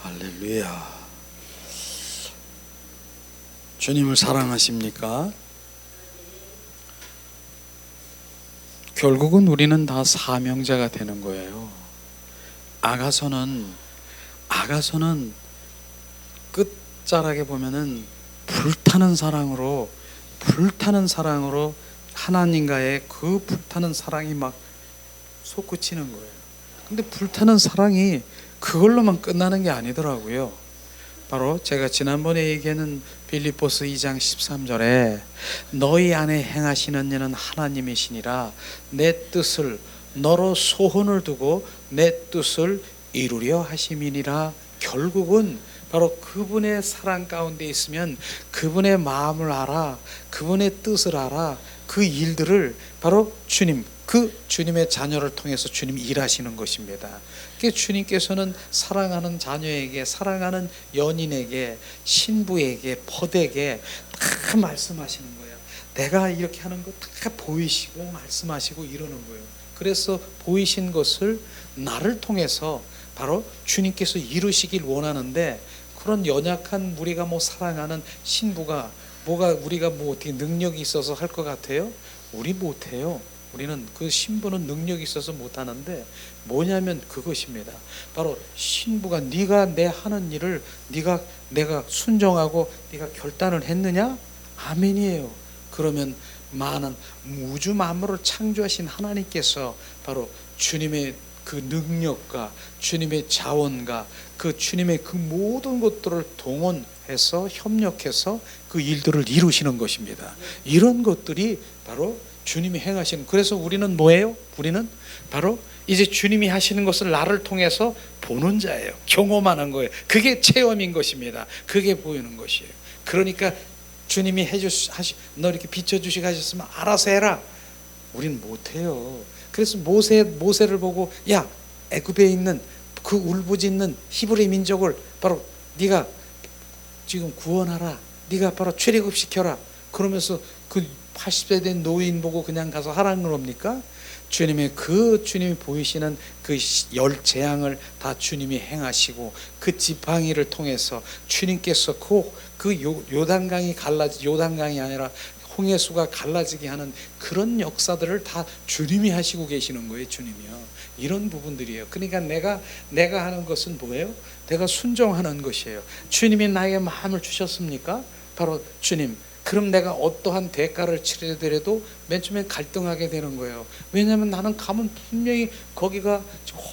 할렐루야. 주님을 사랑하십니까? 결국은 우리는 다 사명자가 되는 거예요. 아가서는 끝자락에 보면은 불타는 사랑으로 하나님과의 그 불타는 사랑이 막 솟구치는 거예요. 근데 불타는 사랑이 그걸로만 끝나는 게 아니더라고요. 바로 제가 지난번에 얘기하는 빌립보서 2장 13절에 너희 안에 행하시는 이는 하나님이시니라 내 뜻을 너로 소원을 두고 내 뜻을 이루려 하심이니라. 결국은 바로 그분의 사랑 가운데 있으면 그분의 마음을 알아, 그분의 뜻을 알아. 그 일들을 바로 주님의 자녀를 통해서 주님이 일하시는 것입니다. 주님께서는 사랑하는 자녀에게, 사랑하는 연인에게, 신부에게, 벗에게 다 말씀하시는 거예요. 내가 이렇게 하는 거 다 보이시고 말씀하시고 이러는 거예요. 그래서 보이신 것을 나를 통해서 바로 주님께서 이루시길 원하는데, 그런 연약한 우리가 사랑하는 신부가 우리가 어떻게 능력이 있어서 할 것 같아요? 우리 못해요. 우리는 그 신부는 능력이 있어서 못하는데 뭐냐면 그것입니다. 바로 신부가 네가 내 하는 일을 내가 순종하고 네가 결단을 했느냐? 아멘이에요. 그러면 많은 우주 만물을 창조하신 하나님께서 바로 주님의 그 능력과 주님의 자원과 그 주님의 그 모든 것들을 동원해서 협력해서 그 일들을 이루시는 것입니다. 이런 것들이 바로 주님이 행하시는. 그래서 우리는 뭐예요? 우리는 바로 이제 주님이 하시는 것을 나를 통해서 보는 자예요. 경험하는 거예요. 그게 체험인 것입니다. 그게 보이는 것이에요. 그러니까 주님이 너 이렇게 비춰주시고 하셨으면 알아서 해라. 우리는 못해요. 그래서 모세를 보고 야, 애굽에 있는 그 울부짖는 히브리 민족을 바로 네가 지금 구원하라. 네가 바로 출애굽시켜라. 그러면서 그 80세 된 노인 보고 그냥 가서 하라는 겁니까? 주님이 보이시는 그 열 재앙을 다 주님이 행하시고 그 지팡이를 통해서 주님께서 그 요단강이 아니라 홍해수가 갈라지게 하는 그런 역사들을 다 주님이 하시고 계시는 거예요. 주님이요. 이런 부분들이에요. 그러니까 내가 하는 것은 뭐예요? 내가 순종하는 것이에요. 주님이 나에게 마음을 주셨습니까? 바로 주님. 그럼 내가 어떠한 대가를 치르더라도 맨 처음에 갈등하게 되는 거예요. 왜냐하면 나는 가면 분명히 거기가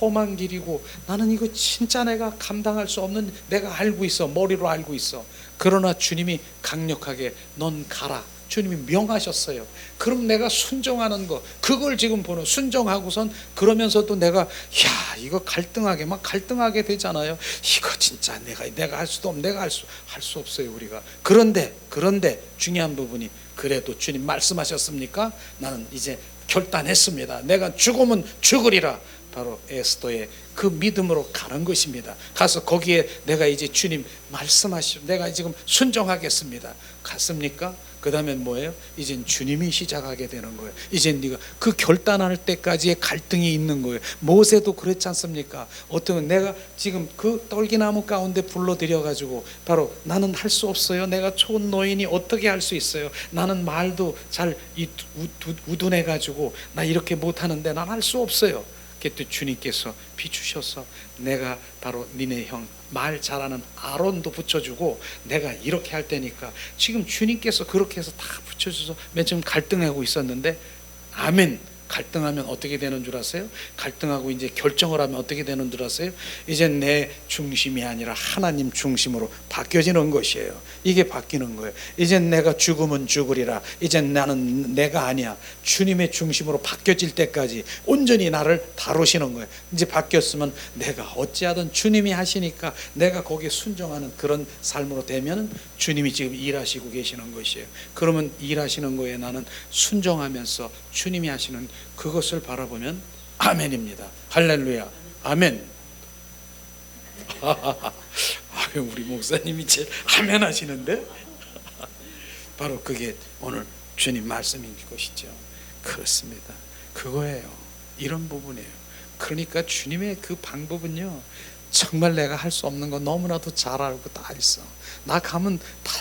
험한 길이고 나는 이거 진짜 내가 감당할 수 없는, 내가 알고 있어. 머리로 알고 있어. 그러나 주님이 강력하게 넌 가라. 주님이 명하셨어요. 그럼 내가 순종하는 거, 그걸 지금 보는, 순종하고선 그러면서도 내가 이거 갈등하게 되잖아요. 이거 진짜 내가 할 수도 없고 할 수 없어요. 우리가 그런데 중요한 부분이, 그래도 주님 말씀하셨습니까? 나는 이제 결단했습니다. 내가 죽으면 죽으리라. 바로 에스더의 그 믿음으로 가는 것입니다. 가서 거기에 내가 이제 주님 말씀하시오, 내가 지금 순종하겠습니다. 갔습니까? 그 다음엔 뭐예요? 이젠 주님이 시작하게 되는 거예요. 이젠 네가 그 결단할 때까지의 갈등이 있는 거예요. 모세도 그랬지 않습니까? 어떤 내가 지금 그 떨기나무 가운데 불러들여가지고 바로 나는 할 수 없어요. 내가 촌 노인이 어떻게 할 수 있어요? 나는 말도 잘 우둔해가지고 나 이렇게 못하는데 난 할 수 없어요. 그때 주님께서 비추셔서 내가 바로 니네 형 말 잘하는 아론도 붙여주고 내가 이렇게 할 테니까, 지금 주님께서 그렇게 해서 다 붙여줘서 맨 처음 갈등하고 있었는데, 아멘. 갈등하면 어떻게 되는 줄 아세요? 갈등하고 이제 결정을 하면 어떻게 되는 줄 아세요? 이제 내 중심이 아니라 하나님 중심으로 바뀌어지는 것이에요. 이게 바뀌는 거예요. 이제 내가 죽으면 죽으리라. 이제 나는 내가 아니야. 주님의 중심으로 바뀌어질 때까지 온전히 나를 다루시는 거예요. 이제 바뀌었으면 내가 어찌하든 주님이 하시니까 내가 거기에 순종하는 그런 삶으로 되면 주님이 지금 일하시고 계시는 것이에요. 그러면 일하시는 거에 나는 순종하면서 주님이 하시는 그것을 바라보면 아멘입니다. 할렐루야. 아멘. 우리 목사님이 제일 아멘 하시는데 바로 그게 오늘 주님 말씀인 것이죠. 그렇습니다. 그거예요. 이런 부분이에요. 그러니까 주님의 그 방법은요, 정말 내가 할 수 없는 거 너무나도 잘 알고 다 있어. 나 가면 다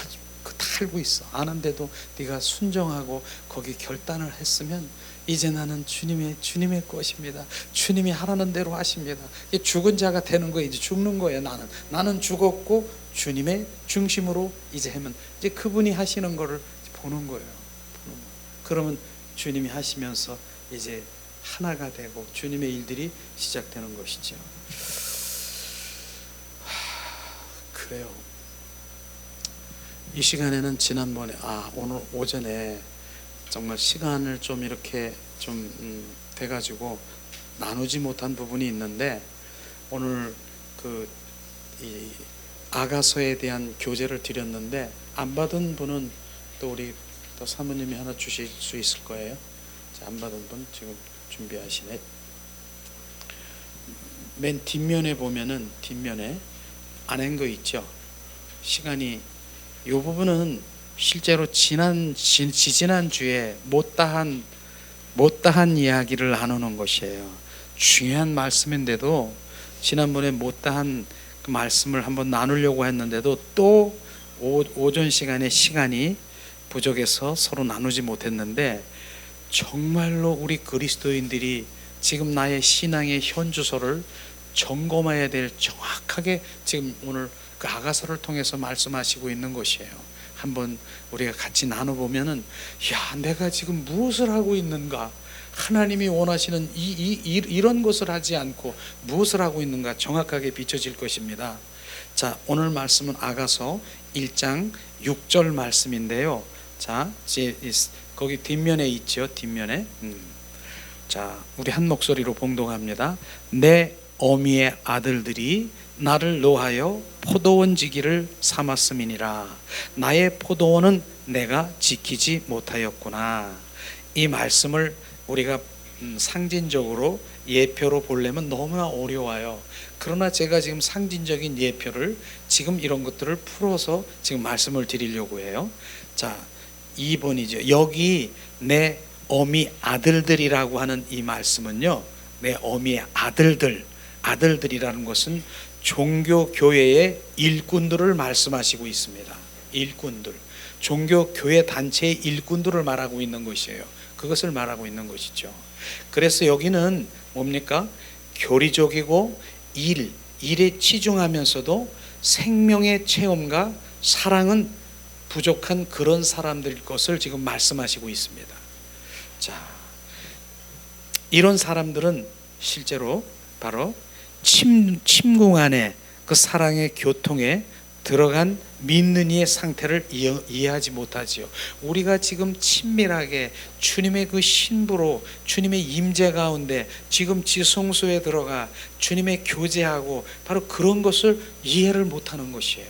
알고 있어. 아는데도 네가 순종하고 거기 결단을 했으면 이제 나는 주님의 것입니다. 주님이 하라는 대로 하십니다. 죽은 자가 되는 거예요. 이제 죽는 거예요. 나는 죽었고 주님의 중심으로 이제 하면 이제 그분이 하시는 거를 보는 거예요. 그러면 주님이 하시면서 이제 하나가 되고 주님의 일들이 시작되는 것이죠. 그래요. 이 시간에는 지난번에 오늘 오전에 정말 시간을 좀 이렇게 좀 돼가지고 나누지 못한 부분이 있는데, 오늘 이 아가서에 대한 교재를 드렸는데 안 받은 분은 또 우리 또 사모님이 하나 주실 수 있을 거예요. 자, 안 받은 분 지금 준비하시네. 맨 뒷면에 보면은 뒷면에 안 한 거 있죠. 시간이 이 부분은 실제로 지난 주에 못다한 이야기를 나누는 것이에요. 중요한 말씀인데도 지난번에 못다한 그 말씀을 한번 나누려고 했는데도 또 오전 시간이 부족해서 서로 나누지 못했는데, 정말로 우리 그리스도인들이 지금 나의 신앙의 현주소를 점검해야 될, 정확하게 지금 오늘 그 아가서를 통해서 말씀하시고 있는 것이에요. 한번 우리가 같이 나눠보면은, 내가 지금 무엇을 하고 있는가, 하나님이 원하시는 이런 것을 하지 않고 무엇을 하고 있는가 정확하게 비춰질 것입니다. 자, 오늘 말씀은 아가서 1장 6절 말씀인데요. 자, 거기 뒷면에 있죠. 뒷면에. 자, 우리 한 목소리로 봉독합니다. 내 어미의 아들들이 나를 노하여 포도원 지기를 삼았음이니라. 나의 포도원은 내가 지키지 못하였구나. 이 말씀을 우리가 상징적으로 예표로 보려면 너무나 어려워요. 그러나 제가 지금 상징적인 예표를 지금 이런 것들을 풀어서 지금 말씀을 드리려고 해요. 자, 2번이죠. 여기 내 어미 아들들이라고 하는 이 말씀은요, 내 어미의 아들들이라는 것은 종교 교회의 일꾼들을 말씀하시고 있습니다. 일꾼들, 종교 교회 단체의 일꾼들을 말하고 있는 것이에요. 그것을 말하고 있는 것이죠. 그래서 여기는 뭡니까? 교리적이고 일에 치중하면서도 생명의 체험과 사랑은 부족한 그런 사람들 것을 지금 말씀하시고 있습니다. 자, 이런 사람들은 실제로 바로 침공 안에 그 사랑의 교통에 들어간 믿는 이의 상태를 이해하지 못하지요. 우리가 지금 친밀하게 주님의 그 신부로 주님의 임재 가운데 지금 지성소에 들어가 주님의 교제하고 바로 그런 것을 이해를 못하는 것이에요.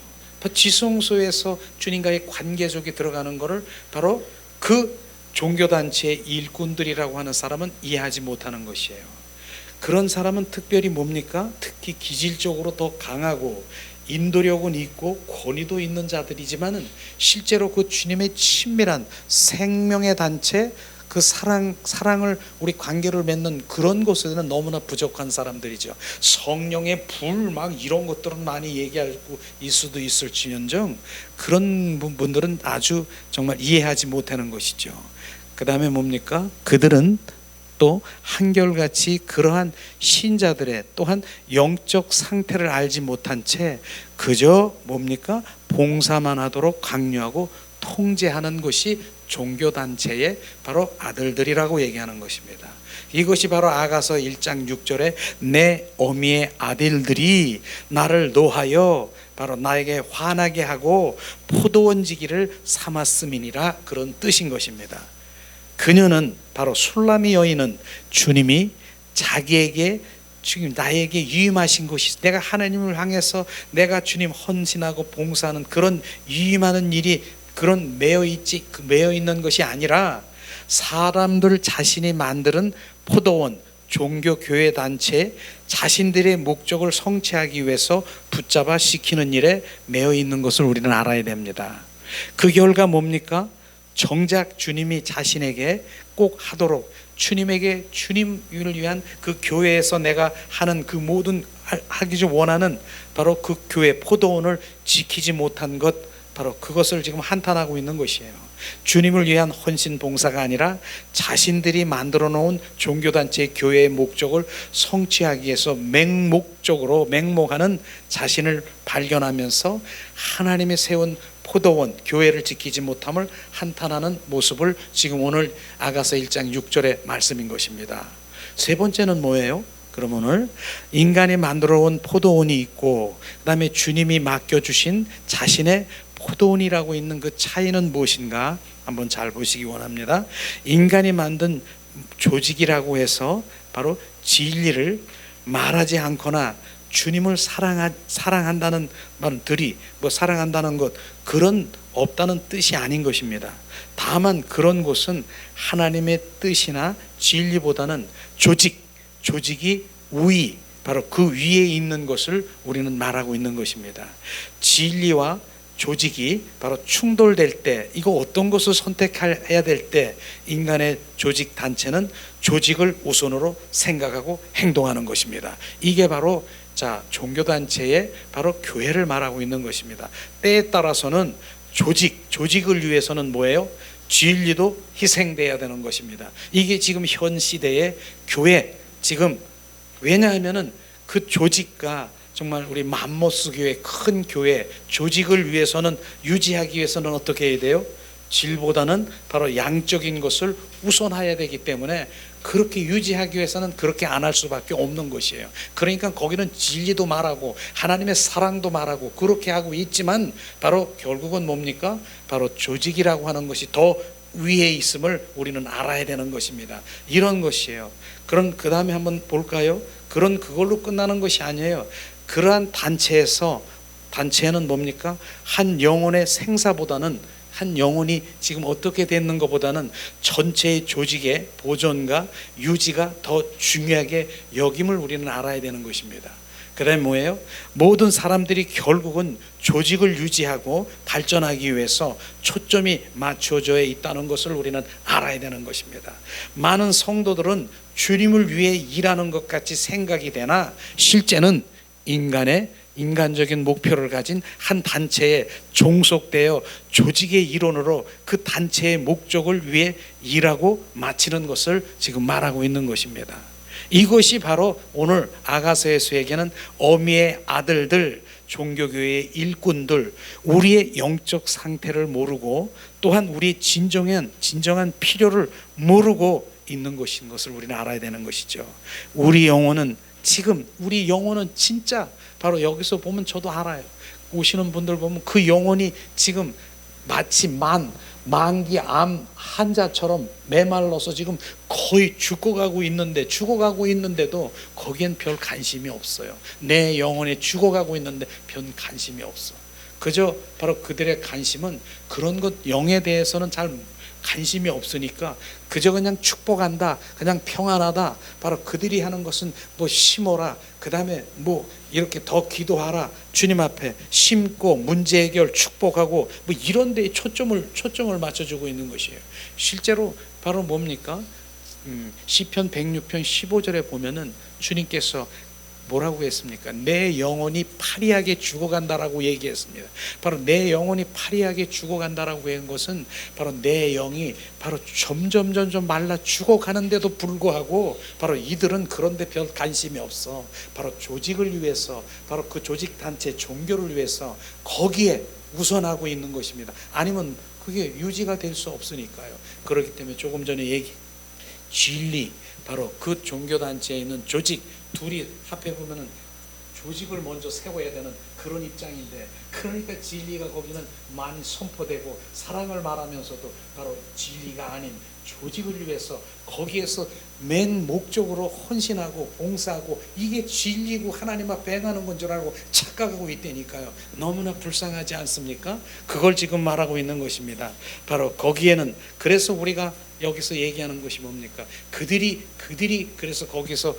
지성소에서 주님과의 관계 속에 들어가는 것을 바로 그 종교단체의 일꾼들이라고 하는 사람은 이해하지 못하는 것이에요. 그런 사람은 특별히 뭡니까? 특히 기질적으로 더 강하고 인도력은 있고 권위도 있는 자들이지만은 실제로 그 주님의 친밀한 생명의 단체, 그 사랑을 우리 관계를 맺는 그런 곳에는 너무나 부족한 사람들이죠. 성령의 불 막 이런 것들은 많이 얘기하고 있을 수도 있을지언정 그런 분들은 아주 정말 이해하지 못하는 것이죠. 그 다음에 뭡니까? 그들은 또 한결같이 그러한 신자들의 또한 영적 상태를 알지 못한 채 그저 뭡니까? 봉사만 하도록 강요하고 통제하는 것이 종교단체의 바로 아들들이라고 얘기하는 것입니다. 이것이 바로 아가서 1장 6절에 내 어미의 아들들이 나를 노하여 바로 나에게 화나게 하고 포도원지기를 삼았음이니라, 그런 뜻인 것입니다. 그녀는 바로 술람이 여인은 주님이 자기에게 지금 나에게 유임하신 것이, 내가 하나님을 향해서 내가 주님 헌신하고 봉사하는 그런 유임하는 일이 그런 매여 있는 것이 아니라 사람들 자신이 만드는 포도원, 종교 교회 단체 자신들의 목적을 성취하기 위해서 붙잡아 시키는 일에 매여 있는 것을 우리는 알아야 됩니다. 그 결과 뭡니까? 정작 주님이 자신에게 꼭 하도록 주님에게 주님을 위한 그 교회에서 내가 하는 그 모든 하기 원하는 바로 그 교회 포도원을 지키지 못한 것, 바로 그것을 지금 한탄하고 있는 것이에요. 주님을 위한 헌신 봉사가 아니라 자신들이 만들어 놓은 종교단체의 교회의 목적을 성취하기 위해서 맹목하는 자신을 발견하면서 하나님이 세운 포도원, 교회를 지키지 못함을 한탄하는 모습을 지금 오늘 아가서 1장 6절의 말씀인 것입니다. 세 번째는 뭐예요? 그럼 오늘 인간이 만들어 온 포도원이 있고 그 다음에 주님이 맡겨주신 자신의 포도원이라고 있는 그 차이는 무엇인가 한번 잘 보시기 원합니다. 인간이 만든 조직이라고 해서 바로 진리를 말하지 않거나 주님을 사랑한다는 말들이 사랑한다는 것 그런 없다는 뜻이 아닌 것입니다. 다만 그런 곳은 하나님의 뜻이나 진리보다는 조직이 우위, 바로 그 위에 있는 것을 우리는 말하고 있는 것입니다. 진리와 조직이 바로 충돌될 때, 이거 어떤 것을 선택해야 될 때 인간의 조직 단체는 조직을 우선으로 생각하고 행동하는 것입니다. 이게 바로 종교단체의 바로 교회를 말하고 있는 것입니다. 때에 따라서는 조직을 위해서는 뭐예요? 진리도 희생돼야 되는 것입니다. 이게 지금 현 시대의 교회, 지금 왜냐하면은 그 조직과 정말 우리 맘모스 교회, 큰 교회 조직을 위해서는 유지하기 위해서는 어떻게 해야 돼요? 질보다는 바로 양적인 것을 우선해야 되기 때문에 그렇게 유지하기 위해서는 그렇게 안 할 수밖에 없는 것이에요. 그러니까 거기는 진리도 말하고 하나님의 사랑도 말하고 그렇게 하고 있지만 바로 결국은 뭡니까? 바로 조직이라고 하는 것이 더 위에 있음을 우리는 알아야 되는 것입니다. 이런 것이에요. 그럼 그 다음에 한번 볼까요? 그걸로 끝나는 것이 아니에요. 그러한 단체에는 뭡니까? 한 영혼의 생사보다는 한 영혼이 지금 어떻게 됐는 것보다는 전체의 조직의 보존과 유지가 더 중요하게 여김을 우리는 알아야 되는 것입니다. 그 다음에 뭐예요? 모든 사람들이 결국은 조직을 유지하고 발전하기 위해서 초점이 맞춰져 있다는 것을 우리는 알아야 되는 것입니다. 많은 성도들은 주님을 위해 일하는 것 같이 생각이 되나 실제는 인간적인 목표를 가진 한 단체에 종속되어 조직의 일원으로 그 단체의 목적을 위해 일하고 마치는 것을 지금 말하고 있는 것입니다. 이것이 바로 오늘 아가서에서에게는 어미의 아들들, 종교교회의 일꾼들, 우리의 영적 상태를 모르고 또한 우리의 진정한 필요를 모르고 있는 것인 것을 우리는 알아야 되는 것이죠. 우리 영혼은 진짜 바로 여기서 보면 저도 알아요. 오시는 분들 보면 그 영혼이 지금 마치 만기 암 환자처럼 메말라서 지금 거의 죽어가고 있는데도 거기엔 별 관심이 없어요. 내 영혼이 죽어가고 있는데 별 관심이 없어. 그저 바로 그들의 관심은 그런 것 영에 대해서는 잘 관심이 없으니까 그저 그냥 축복한다, 그냥 평안하다. 바로 그들이 하는 것은 심어라, 그 다음에 이렇게 더 기도하라, 주님 앞에 심고 문제 해결 축복하고 이런 데에 초점을 맞춰주고 있는 것이에요. 실제로 바로 뭡니까? 시편 106편 15절에 보면은 주님께서 뭐라고 했습니까? 내 영혼이 파리하게 죽어간다라고 얘기했습니다. 바로 내 영혼이 파리하게 죽어간다라고 한 것은 바로 내 영이 바로 점점 말라 죽어가는데도 불구하고 바로 이들은 그런데 별 관심이 없어. 바로 조직을 위해서, 바로 그 조직 단체 종교를 위해서 거기에 우선하고 있는 것입니다. 아니면 그게 유지가 될 수 없으니까요. 그렇기 때문에 조금 전에 진리, 바로 그 종교단체에 있는 조직 둘이 합해 보면은 조직을 먼저 세워야 되는 그런 입장인데, 그러니까 진리가 거기는 많이 선포되고 사랑을 말하면서도 바로 진리가 아닌 조직을 위해서 거기에서 맨 목적으로 헌신하고 봉사하고 이게 진리고 하나님 앞에 행하는 건 줄 알고 착각하고 있다니까요. 너무나 불쌍하지 않습니까? 그걸 지금 말하고 있는 것입니다. 바로 거기에는, 그래서 우리가 여기서 얘기하는 것이 뭡니까? 그들이 그래서 거기서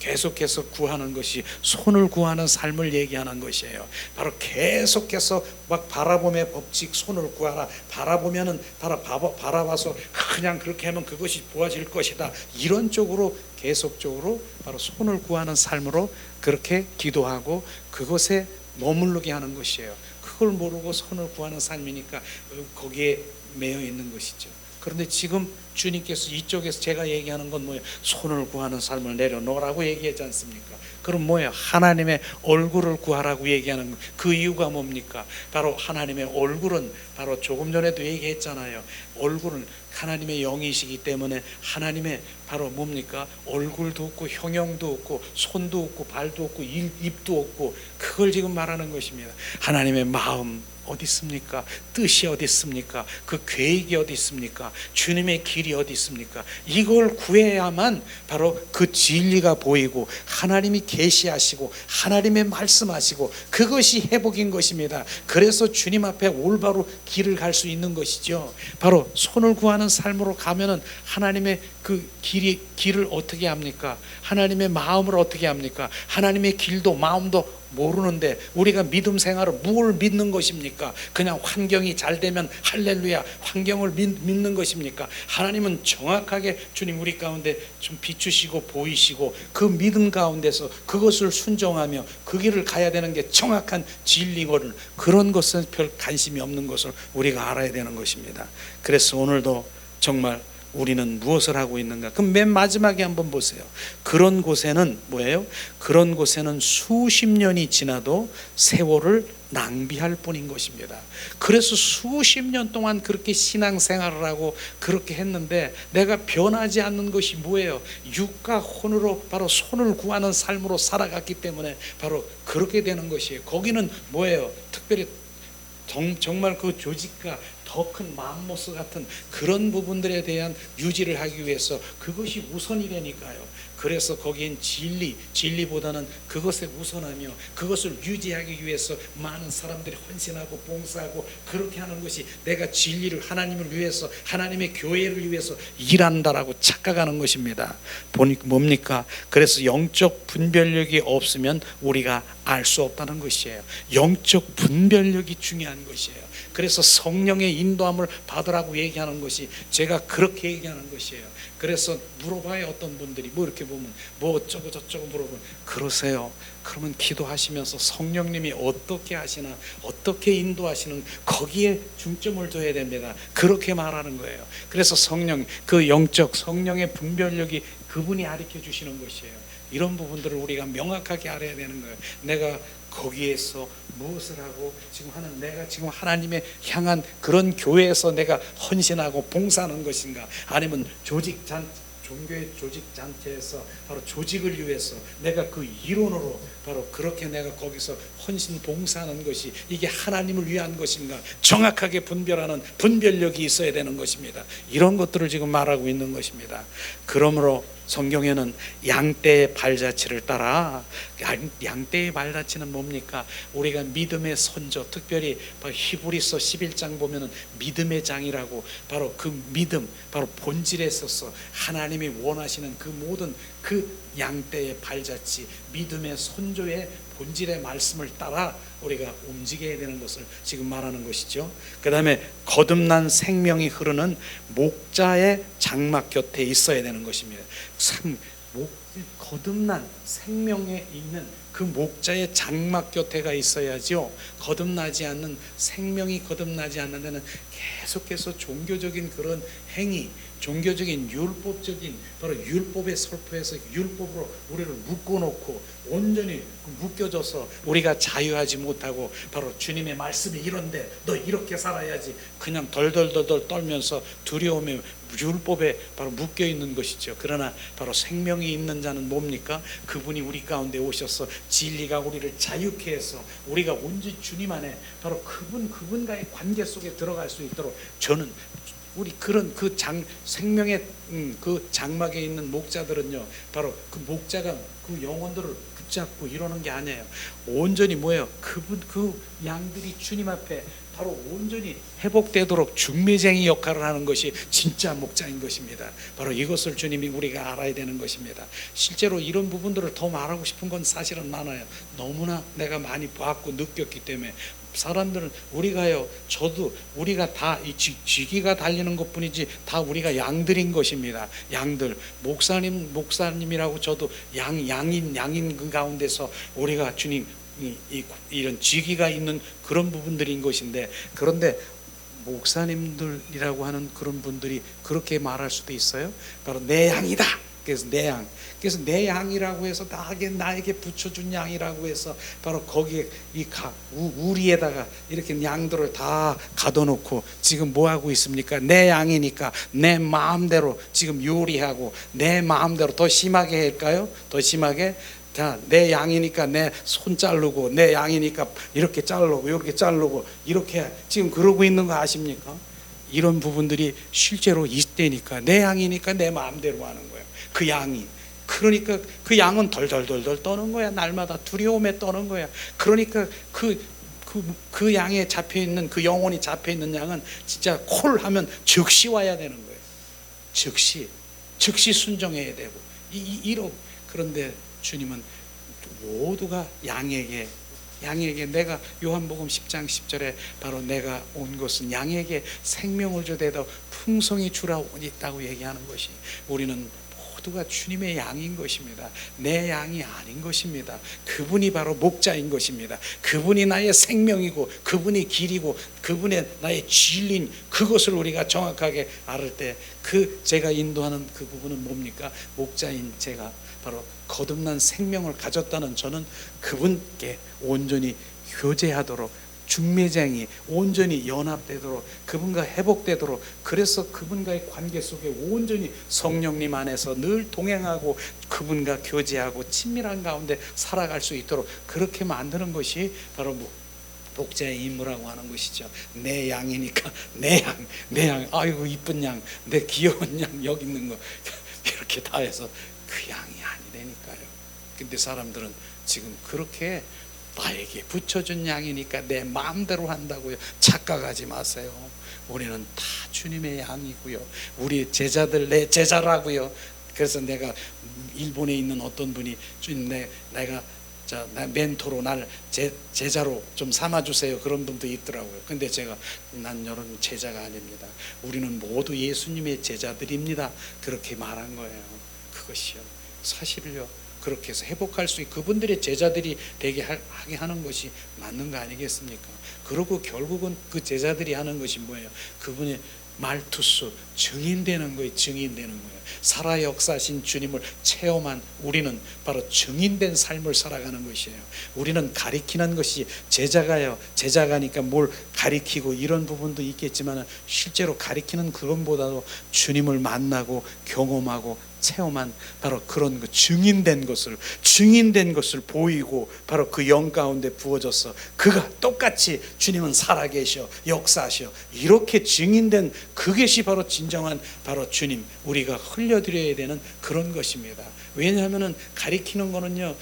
계속해서 구하는 것이 손을 구하는 삶을 얘기하는 것이에요. 바로 계속해서 막 바라봄의 법칙, 손을 구하라. 바라보면은 바라봐서 그냥 그렇게 하면 그것이 보아질 것이다. 이런 쪽으로 계속적으로 바로 손을 구하는 삶으로 그렇게 기도하고 그것에 머무르게 하는 것이에요. 그걸 모르고 손을 구하는 삶이니까 거기에 매여 있는 것이죠. 그런데 지금 주님께서 이쪽에서 제가 얘기하는 건 뭐예요? 손을 구하는 삶을 내려놓으라고 얘기하지 않습니까? 그럼 뭐예요? 하나님의 얼굴을 구하라고 얘기하는 거. 그 이유가 뭡니까? 바로 하나님의 얼굴은 바로 조금 전에도 얘기했잖아요. 얼굴은 하나님의 영이시기 때문에 하나님의 바로 뭡니까? 얼굴도 없고 형형도 없고 손도 없고 발도 없고 입도 없고 그걸 지금 말하는 것입니다. 하나님의 마음 어디 있습니까? 뜻이 어디 있습니까? 그 계획이 어디 있습니까? 주님의 길이 어디 있습니까? 이걸 구해야만 바로 그 진리가 보이고 하나님이 계시하시고 하나님의 말씀하시고 그것이 회복인 것입니다. 그래서 주님 앞에 올바로 길을 갈 수 있는 것이죠. 바로 손을 구하는 삶으로 가면은 하나님의 그 길을 어떻게 합니까? 하나님의 마음을 어떻게 합니까? 하나님의 길도 마음도 모르는데 우리가 믿음 생활을 뭘 믿는 것입니까? 그냥 환경이 잘 되면 할렐루야 환경을 믿는 것입니까? 하나님은 정확하게 주님 우리 가운데 좀 비추시고 보이시고 그 믿음 가운데서 그것을 순종하며 그 길을 가야 되는 게 정확한 진리거든. 그런 것은 별 관심이 없는 것을 우리가 알아야 되는 것입니다. 그래서 오늘도 정말 우리는 무엇을 하고 있는가? 그럼 맨 마지막에 한번 보세요. 그런 곳에는 뭐예요? 그런 곳에는 수십 년이 지나도 세월을 낭비할 뿐인 것입니다. 그래서 수십 년 동안 그렇게 신앙생활을 하고 그렇게 했는데 내가 변하지 않는 것이 뭐예요? 육과 혼으로 바로 손을 구하는 삶으로 살아갔기 때문에 바로 그렇게 되는 것이에요. 거기는 뭐예요? 특별히 정말 그 조직과 더 큰 맘모스 같은 그런 부분들에 대한 유지를 하기 위해서 그것이 우선이라니까요. 그래서 거기엔 진리보다는 그것에 우선하며 그것을 유지하기 위해서 많은 사람들이 헌신하고 봉사하고 그렇게 하는 것이 내가 진리를 하나님을 위해서 하나님의 교회를 위해서 일한다라고 착각하는 것입니다. 보니까 뭡니까? 그래서 영적 분별력이 없으면 우리가 알 수 없다는 것이에요. 영적 분별력이 중요한 것이에요. 그래서 성령의 인도함을 받으라고 얘기하는 것이 제가 그렇게 얘기하는 것이에요. 그래서 물어봐요. 어떤 분들이 뭐 이렇게 보면 뭐 어쩌고 저쩌고 물어보면 그러세요. 그러면 기도하시면서 성령님이 어떻게 하시나 어떻게 인도하시는 거기에 중점을 둬야 됩니다. 그렇게 말하는 거예요. 그래서 성령 그 영적 성령의 분별력이 그분이 가르쳐 주시는 것이에요. 이런 부분들을 우리가 명확하게 알아야 되는 거예요. 내가 거기에서 무엇을 하고 지금 하는 내가 지금 하나님의 향한 그런 교회에서 내가 헌신하고 봉사하는 것인가 아니면 종교의 조직 단체에서 바로 조직을 위해서 내가 그 이론으로 바로 그렇게 내가 거기서 헌신 봉사하는 것이 이게 하나님을 위한 것인가 정확하게 분별하는 분별력이 있어야 되는 것입니다. 이런 것들을 지금 말하고 있는 것입니다. 그러므로 성경에는 양떼의 발자취를 따라 양떼의 발자취는 뭡니까? 우리가 믿음의 선조 특별히 히브리서 11장 보면은 믿음의 장이라고 바로 그 믿음 바로 본질에 있어서 하나님이 원하시는 그 모든 그 양떼의 발자취 믿음의 선조의 본질의 말씀을 따라 우리가 움직여야 되는 것을 지금 말하는 것이죠. 그 다음에 거듭난 생명이 흐르는 목자의 장막 곁에 있어야 되는 것입니다. 거듭난 생명에 있는 그 목자의 장막 곁에가 있어야죠. 거듭나지 않는 생명이 거듭나지 않는 데는 계속해서 종교적인 그런 행위 종교적인 율법적인 바로 율법에 설포해서 율법으로 우리를 묶어놓고 온전히 묶여져서 우리가 자유하지 못하고 바로 주님의 말씀이 이런데 너 이렇게 살아야지 그냥 덜덜덜덜 떨면서 두려움에 율법에 바로 묶여 있는 것이죠. 그러나 바로 생명이 있는 자는 뭡니까? 그분이 우리 가운데 오셔서 진리가 우리를 자유케 해서 우리가 온전히 주님 안에 바로 그분과의 관계 속에 들어갈 수 있도록 저는 우리 그런 그 생명의 그 장막에 있는 목자들은요 바로 그 목자가 그 영혼들을 붙잡고 이러는 게 아니에요. 온전히 뭐예요? 그 양들이 주님 앞에 바로 온전히 회복되도록 중매쟁이 역할을 하는 것이 진짜 목자인 것입니다. 바로 이것을 주님이 우리가 알아야 되는 것입니다. 실제로 이런 부분들을 더 말하고 싶은 건 사실은 많아요. 너무나 내가 많이 봤고 느꼈기 때문에. 사람들은 우리가요, 저도 우리가 다 이 쥐기가 달리는 것뿐이지 다 우리가 양들인 것입니다. 양들. 목사님이라고 저도 양인 그 가운데서 우리가 주님 이런 쥐기가 있는 그런 부분들인 것인데, 그런데 목사님들이라고 하는 그런 분들이 그렇게 말할 수도 있어요. 바로 내 양이다. 그래서 내 양. 그래서 내 양이라고 해서 나에게 붙여준 양이라고 해서 바로 거기에 이 우리에다가 이렇게 양들을 다 가둬놓고 지금 뭐 하고 있습니까? 내 양이니까 내 마음대로 지금 요리하고 내 마음대로 더 심하게 할까요? 더 심하게? 자, 내 양이니까 내 손 자르고 내 양이니까 이렇게 자르고 이렇게 자르고 이렇게 지금 그러고 있는 거 아십니까? 이런 부분들이 실제로 있다니까. 내 양이니까 내 마음대로 하는 거예요. 그 양이. 그러니까 그 양은 덜덜덜덜 떠는 거야. 날마다 두려움에 떠는 거야. 그러니까 그 양에 잡혀있는, 그 영혼이 잡혀있는 양은 진짜 콜 하면 즉시 와야 되는 거예요. 즉시 순종해야 되고 그런데 주님은 모두가 양에게 내가 요한복음 10장 10절에 바로 내가 온 것은 양에게 생명을 주되다 풍성히 주라 있다고 얘기하는 것이, 우리는 모두가 주님의 양인 것입니다. 내 양이 아닌 것입니다. 그분이 바로 목자인 것입니다. 그분이 나의 생명이고 그분이 길이고 그분의 나의 진리인 그것을 우리가 정확하게 알을 때 제가 인도하는 그 부분은 뭡니까? 목자인 제가 바로 거듭난 생명을 가졌다는 저는 그분께 온전히 교제하도록, 중매쟁이 온전히 연합되도록, 그분과 회복되도록, 그래서 그분과의 관계 속에 온전히 성령님 안에서 늘 동행하고 그분과 교제하고 친밀한 가운데 살아갈 수 있도록 그렇게 만드는 것이 바로 목자의 임무라고 하는 것이죠. 내 양이니까 내 양, 아이고 이쁜 양, 내 귀여운 양 여기 있는 거 이렇게 다 해서 그 양이 아니라니까요. 근데 사람들은 지금 그렇게 나에게 붙여준 양이니까 내 마음대로 한다고요. 착각하지 마세요. 우리는 다 주님의 양이고요. 우리 제자들 내 제자라고요. 그래서 내가 일본에 있는 어떤 분이 주님 내가 멘토로 날 제자로 좀 삼아주세요. 그런 분도 있더라고요. 근데 제가 난 여러분 제자가 아닙니다. 우리는 모두 예수님의 제자들입니다. 그렇게 말한 거예요. 그것이요. 사실을요. 그렇게 해서 회복할 수 있고 그분들의 제자들이 되게 하게 하는 것이 맞는 거 아니겠습니까? 그리고 결국은 그 제자들이 하는 것이 뭐예요? 그분의 말투수, 증인되는 거예요. 증인되는 거예요. 살아 역사하신 주님을 체험한 우리는 바로 증인된 삶을 살아가는 것이에요. 우리는 가리키는 것이 제자가니까 뭘 가리키고 이런 부분도 있겠지만 실제로 가리키는 그것보다도 주님을 만나고 경험하고 체험한 바로 그런 증인된 것을 보이고 바로 그 영 가운데 부어져서 그가 똑같이 주님은 살아계셔 역사하셔 이렇게 증인된 그것이 바로 진정한 바로 주님, 우리가 흘려드려야 되는 그런 것입니다. 왜냐하면 가리키는 거는요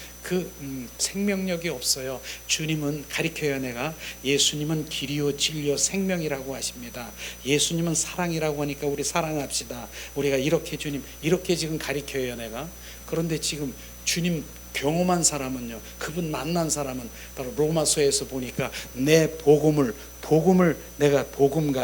생명력이 없어요. 주님은 가리켜야 내가 예수님은 길이요 진리요 생명이라고 하십니다. 예수님은 사랑이라고 하니까 우리 사랑합시다. 우리가 이렇게 주님 이렇게 지금 가리켜야 내가. 그런데 지금 주님 경험한 사람은요, 그분 만난 사람은 바로 로마서에서 보니까 내 복음을 내가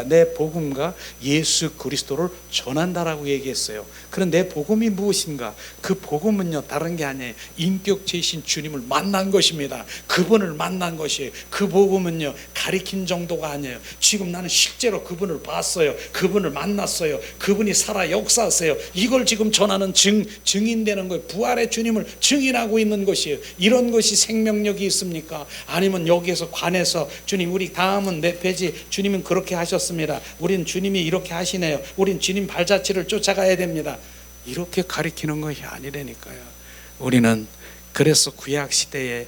내 복음과 예수 그리스도를 전한다라고 얘기했어요. 그런 내 복음이 무엇인가? 그 복음은요 다른 게 아니에요. 인격체이신 주님을 만난 것입니다. 그분을 만난 것이에요. 그 복음은요 가리킨 정도가 아니에요. 지금 나는 실제로 그분을 봤어요. 그분을 만났어요. 그분이 살아 역사하세요. 이걸 지금 전하는 증인되는 거예요. 부활의 주님을 증인하고 있는 것이에요. 이런 것이 생명력이 있습니까? 아니면 여기에서 관해서 주님 우리 다음은 몇 페이지 주님은 그렇게 하셨습니다. 우린 주님이 이렇게 하시네요. 우린 주님 발자취를 쫓아가야 됩니다. 이렇게 가리키는 것이 아니라니까요. 우리는 그래서 구약시대에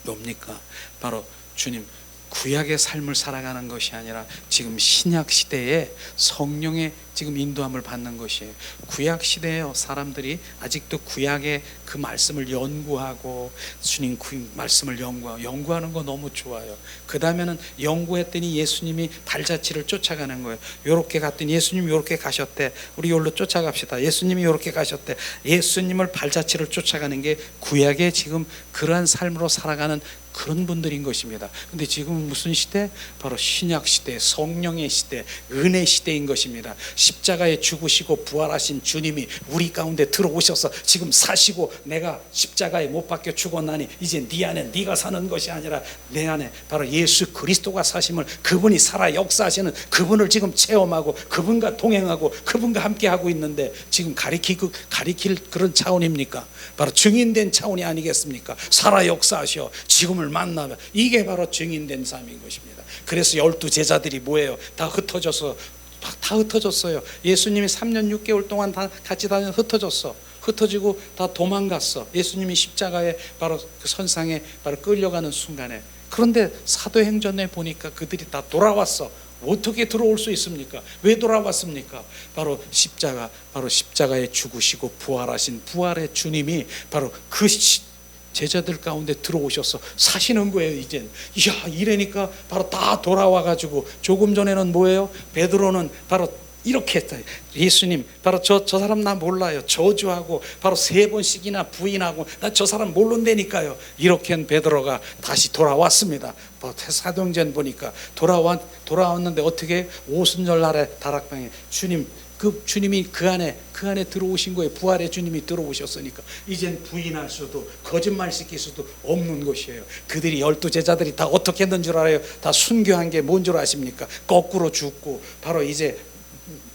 뭡니까? 바로 주님 구약의 삶을 살아가는 것이 아니라 지금 신약 시대에 성령의 지금 인도함을 받는 것이에요. 구약 시대에 사람들이 아직도 구약의 그 말씀을 연구하고 주님 그 말씀을 연구하는 거 너무 좋아요. 그 다음에는 연구했더니 예수님이 발자취를 쫓아가는 거예요. 요렇게 갔더니 예수님이 요렇게 가셨대, 우리 요로 쫓아갑시다. 예수님이 요렇게 가셨대. 예수님을 발자취를 쫓아가는 게 구약의 지금 그러한 삶으로 살아가는 그런 분들인 것입니다. 근데 지금은 무슨 시대? 바로 신약 시대, 성령의 시대, 은혜 시대인 것입니다. 십자가에 죽으시고 부활하신 주님이 우리 가운데 들어오셔서 지금 사시고, 내가 십자가에 못 박혀 죽었나니 이제 네 안에 네가 사는 것이 아니라 내 안에 바로 예수 그리스도가 사심을, 그분이 살아 역사하시는 그분을 지금 체험하고 그분과 동행하고 그분과 함께 하고 있는데, 지금 가리킬 그런 차원입니까? 바로 증인된 차원이 아니겠습니까? 살아 역사하셔 지금을 만나면, 이게 바로 증인된 삶인 것입니다. 그래서 12 제자들이 뭐예요? 다 흩어졌어요. 예수님이 3년 6개월 동안 다 같이 다녀 흩어지고 다 도망갔어. 예수님이 십자가에 바로 그 선상에 바로 끌려가는 순간에. 그런데 사도행전에 보니까 그들이 다 돌아왔어. 어떻게 들어올 수 있습니까? 왜 돌아왔습니까? 바로 십자가에 죽으시고 부활하신 부활의 주님이 바로 그 제자들 가운데 들어오셔서 사시는 거예요. 이젠 이야, 이래니까 바로 다 돌아와가지고, 조금 전에는 뭐예요? 베드로는 바로 이렇게 했다. 예수님, 바로 저 사람 나 몰라요. 저주하고 바로 3번씩이나 부인하고, 나 저 사람 모른다니까요. 이렇게 한 베드로가 다시 돌아왔습니다. 사도행전 보니까 돌아왔는데 어떻게? 오순절 날에 다락방에 주님이 그 안에 들어오신 거예요. 부활의 주님이 들어오셨으니까 이젠 부인할 수도 거짓말 시킬 수도 없는 것이에요. 그들이 12 제자들이 다 어떻게 했는 줄 알아요? 다 순교한 게 뭔 줄 아십니까? 거꾸로 죽고 바로 이제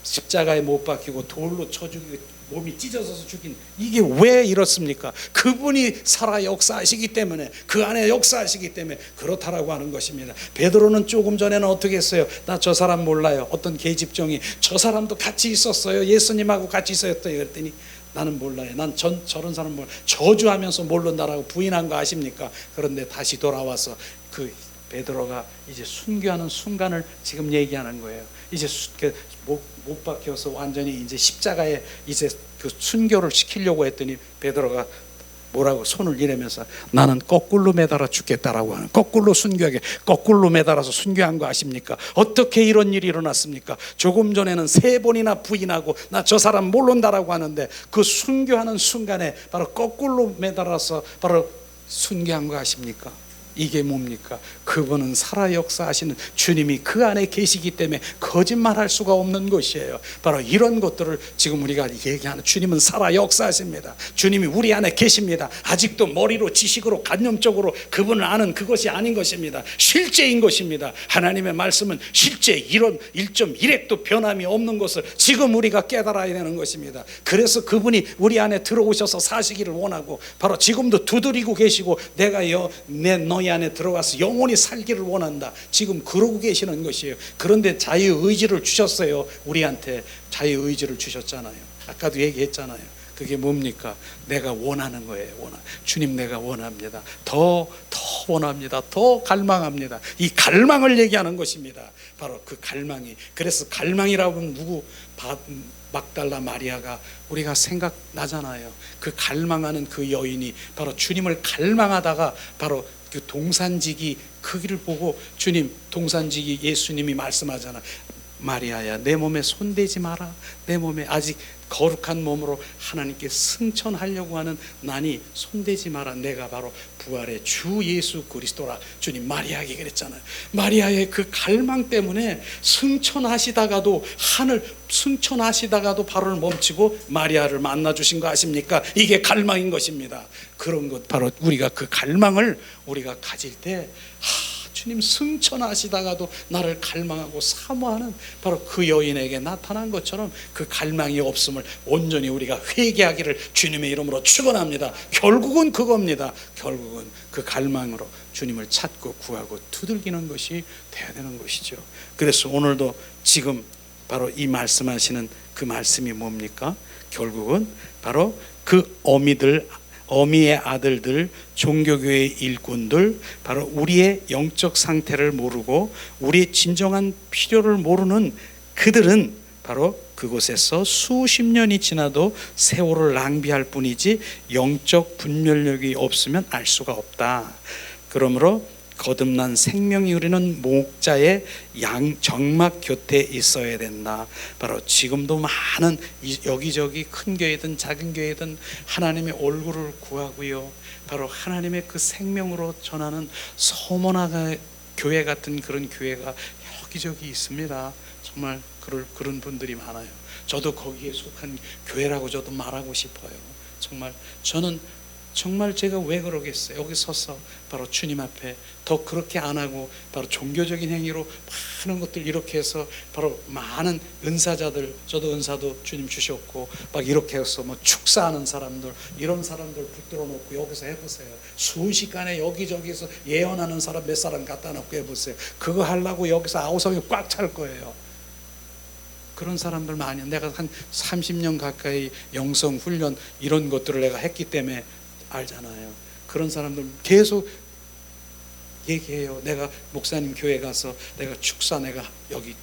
십자가에 못 박히고 돌로 쳐 죽이고 몸이 찢어져서 죽인, 이게 왜 이렇습니까? 그분이 살아 역사하시기 때문에, 그 안에 역사하시기 때문에 그렇다라고 하는 것입니다. 베드로는 조금 전에는 어떻게 했어요? 나 저 사람 몰라요. 어떤 계집종이 저 사람도 같이 있었어요. 예수님하고 같이 있었어요. 그랬더니 나는 몰라요. 난 저런 사람 몰라요. 저주하면서 모른다라고 부인한 거 아십니까? 그런데 다시 돌아와서 그 베드로가 이제 순교하는 순간을 지금 얘기하는 거예요. 이제 못 박혀서 완전히 이제 십자가에 이제 그 순교를 시키려고 했더니 베드로가 뭐라고 손을 이러면서 나는 거꾸로 매달아 죽겠다라고 하는, 거꾸로 순교하게, 거꾸로 매달아서 순교한 거 아십니까? 어떻게 이런 일이 일어났습니까? 조금 전에는 3번이나 부인하고 나 저 사람 모른다라고 하는데, 그 순교하는 순간에 바로 거꾸로 매달아서 바로 순교한 거 아십니까? 이게 뭡니까? 그분은 살아 역사하시는 주님이 그 안에 계시기 때문에 거짓말할 수가 없는 것이에요. 바로 이런 것들을 지금 우리가 얘기하는, 주님은 살아 역사하십니다. 주님이 우리 안에 계십니다. 아직도 머리로 지식으로 관념적으로 그분을 아는 그것이 아닌 것입니다. 실제인 것입니다. 하나님의 말씀은 실제 이런 1.1핵도 변함이 없는 것을 지금 우리가 깨달아야 되는 것입니다. 그래서 그분이 우리 안에 들어오셔서 사시기를 원하고, 바로 지금도 두드리고 계시고, 내가 너희 안에 들어와서 영원히 살기를 원한다. 지금 그러고 계시는 것이에요. 그런데 자유의지를 주셨어요. 우리한테 자유의지를 주셨잖아요. 아까도 얘기했잖아요. 그게 뭡니까? 내가 원하는 거예요. 주님, 내가 원합니다. 더 원합니다. 더 갈망합니다. 이 갈망을 얘기하는 것입니다. 바로 그 갈망이. 그래서 갈망이라고 하면 누구? 막달라 마리아가 우리가 생각나잖아요. 그 갈망하는 그 여인이 바로 주님을 갈망하다가 바로 그 동산지기 그 길을 보고, 주님, 동산지기 예수님이 말씀하잖아. 마리아야, 내 몸에 손대지 마라. 내 몸에 아직 거룩한 몸으로 하나님께 승천하려고 하는 나니 손대지 마라. 내가 바로 부활의 주 예수 그리스도라. 주님 마리아에게 그랬잖아요. 마리아의 그 갈망 때문에 승천하시다가도 발을 멈추고 마리아를 만나 주신 거 아십니까? 이게 갈망인 것입니다. 그런 것, 바로 우리가 그 갈망을 우리가 가질 때, 주님 승천하시다가도 나를 갈망하고 사모하는 바로 그 여인에게 나타난 것처럼 그 갈망이 없음을 온전히 우리가 회개하기를 주님의 이름으로 축원합니다. 결국은 그겁니다. 결국은 그 갈망으로 주님을 찾고 구하고 두들기는 것이 돼야 되는 것이죠. 그래서 오늘도 지금 바로 이 말씀하시는 그 말씀이 뭡니까? 결국은 바로 그 어미들 어미의 아들들, 종교교회의 일꾼들, 바로 우리의 영적 상태를 모르고 우리의 진정한 필요를 모르는 그들은 바로 그곳에서 수십 년이 지나도 세월을 낭비할 뿐이지 영적 분별력이 없으면 알 수가 없다. 그러므로 거듭난 생명이 우리는 목자의 정막 곁에 있어야 된다. 바로 지금도 많은 여기저기 큰 교회든 작은 교회든 하나님의 얼굴을 구하고요, 바로 하나님의 그 생명으로 전하는 서머나 교회 같은 그런 교회가 여기저기 있습니다. 정말 그런 분들이 많아요. 저도 거기에 속한 교회라고 저도 말하고 싶어요. 저는 정말 제가 왜 그러겠어요? 여기 서서 바로 주님 앞에 더 그렇게 안 하고 바로 종교적인 행위로 많은 것들 이렇게 해서 바로 많은 은사자들, 저도 은사도 주님 주셨고 막 이렇게 해서 뭐 축사하는 사람들, 이런 사람들 붙들어 놓고 여기서 해보세요. 순식간에 여기저기서 예언하는 사람 몇 사람 갖다 놓고 해보세요. 그거 하려고 여기서 아우성이 꽉 찰 거예요. 그런 사람들 많이, 내가 한 30년 가까이 영성 훈련 이런 것들을 내가 했기 때문에 알잖아요. 그런 사람들 계속 얘기해요. 내가 목사님 교회 가서 내가 축사 내가 여기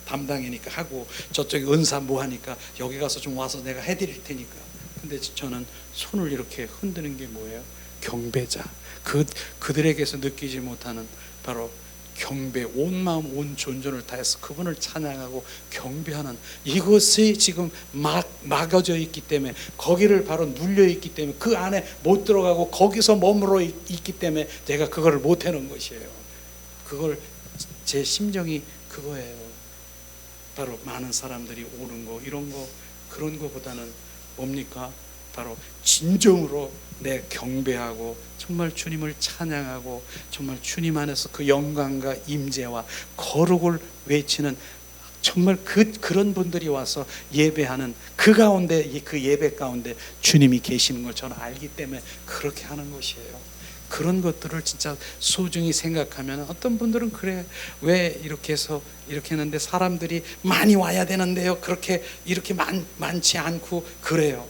담당이니까 하고 저쪽에 은사 뭐 하니까 여기 가서 좀 와서 내가 해드릴 테니까. 근데 저는 손을 이렇게 흔드는 게 뭐예요? 경배자. 그들에게서 느끼지 못하는 바로 경배, 온 마음 온 존전을 다해서 그분을 찬양하고 경배하는 이것이 지금 막아져 있기 때문에, 거기를 바로 눌려 있기 때문에 그 안에 못 들어가고 거기서 머물러 있기 때문에 제가 그거를 못 해놓은 것이에요. 그걸 제 심정이 그거예요. 바로 많은 사람들이 오는 거 이런 거 그런 거보다는 뭡니까? 바로 진정으로 내 경배하고 정말 주님을 찬양하고 정말 주님 안에서 그 영광과 임재와 거룩을 외치는 정말 그런 분들이 와서 예배하는 그 가운데, 그 예배 가운데 주님이 계시는 걸 저는 알기 때문에 그렇게 하는 것이에요. 그런 것들을 진짜 소중히 생각하면, 어떤 분들은 그래, 왜 이렇게 해서 이렇게 했는데 사람들이 많이 와야 되는데요, 그렇게 이렇게 많지 않고 그래요.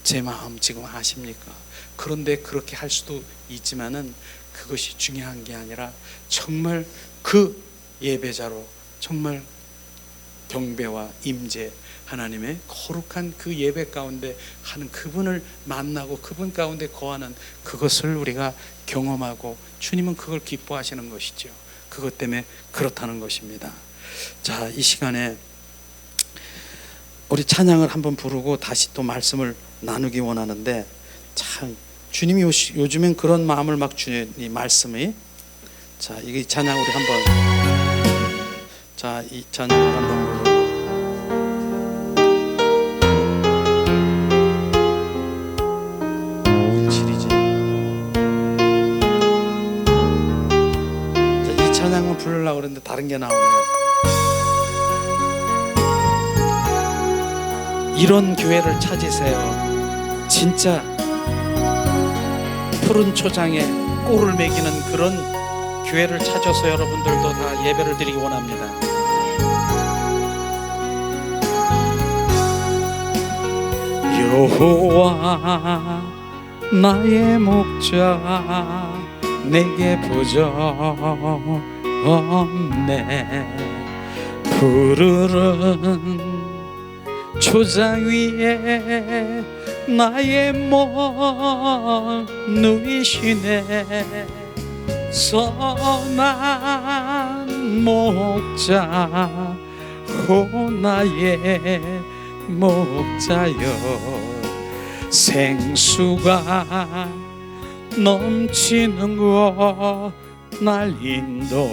제 마음 지금 아십니까? 그런데 그렇게 할 수도 있지만은 그것이 중요한 게 아니라 정말 그 예배자로 정말 경배와 임재, 하나님의 거룩한 그 예배 가운데 하는 그분을 만나고 그분 가운데 거하는 그것을 우리가 경험하고 주님은 그걸 기뻐하시는 것이죠. 그것 때문에 그렇다는 것입니다. 자, 이 시간에 우리 찬양을 한번 부르고 다시 또 말씀을 나누기 원하는데, 참 주님이 요즘엔 그런 마음을 막 주는 이 말씀이, 자, 이 찬양 우리 한번, 자, 이 찬양을 한번 부르고 찬양을 부르려고 그랬는데 다른 게 나오네요. 이런 교회를 찾으세요. 진짜 푸른 초장에 꼴을 매기는 그런 교회를 찾아서 여러분들도 다 예배를 드리기 원합니다. 여호와 나의 목자 내게 부족없네. 푸르른 초장 위에 나의 몸 누이시네. 선한 목자 오 나의 목자여. 생수가 넘치는 곳 날 인도하시네.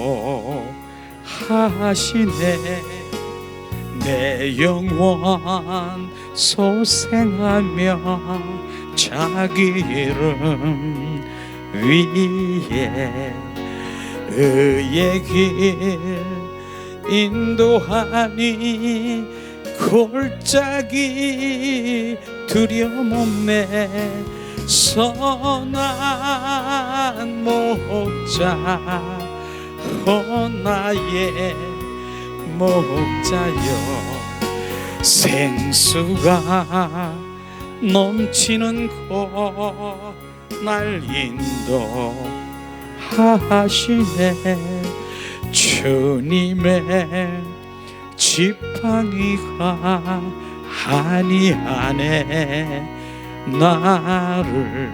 내 영원 소생하며 자기 이름 위에 의의 길 인도하니 골짜기 두려움 없네. 선한 목자 오 나의 목자여. 생수가 넘치는 곳 날 인도하시네. 주님의 지팡이가 아니하네. 나를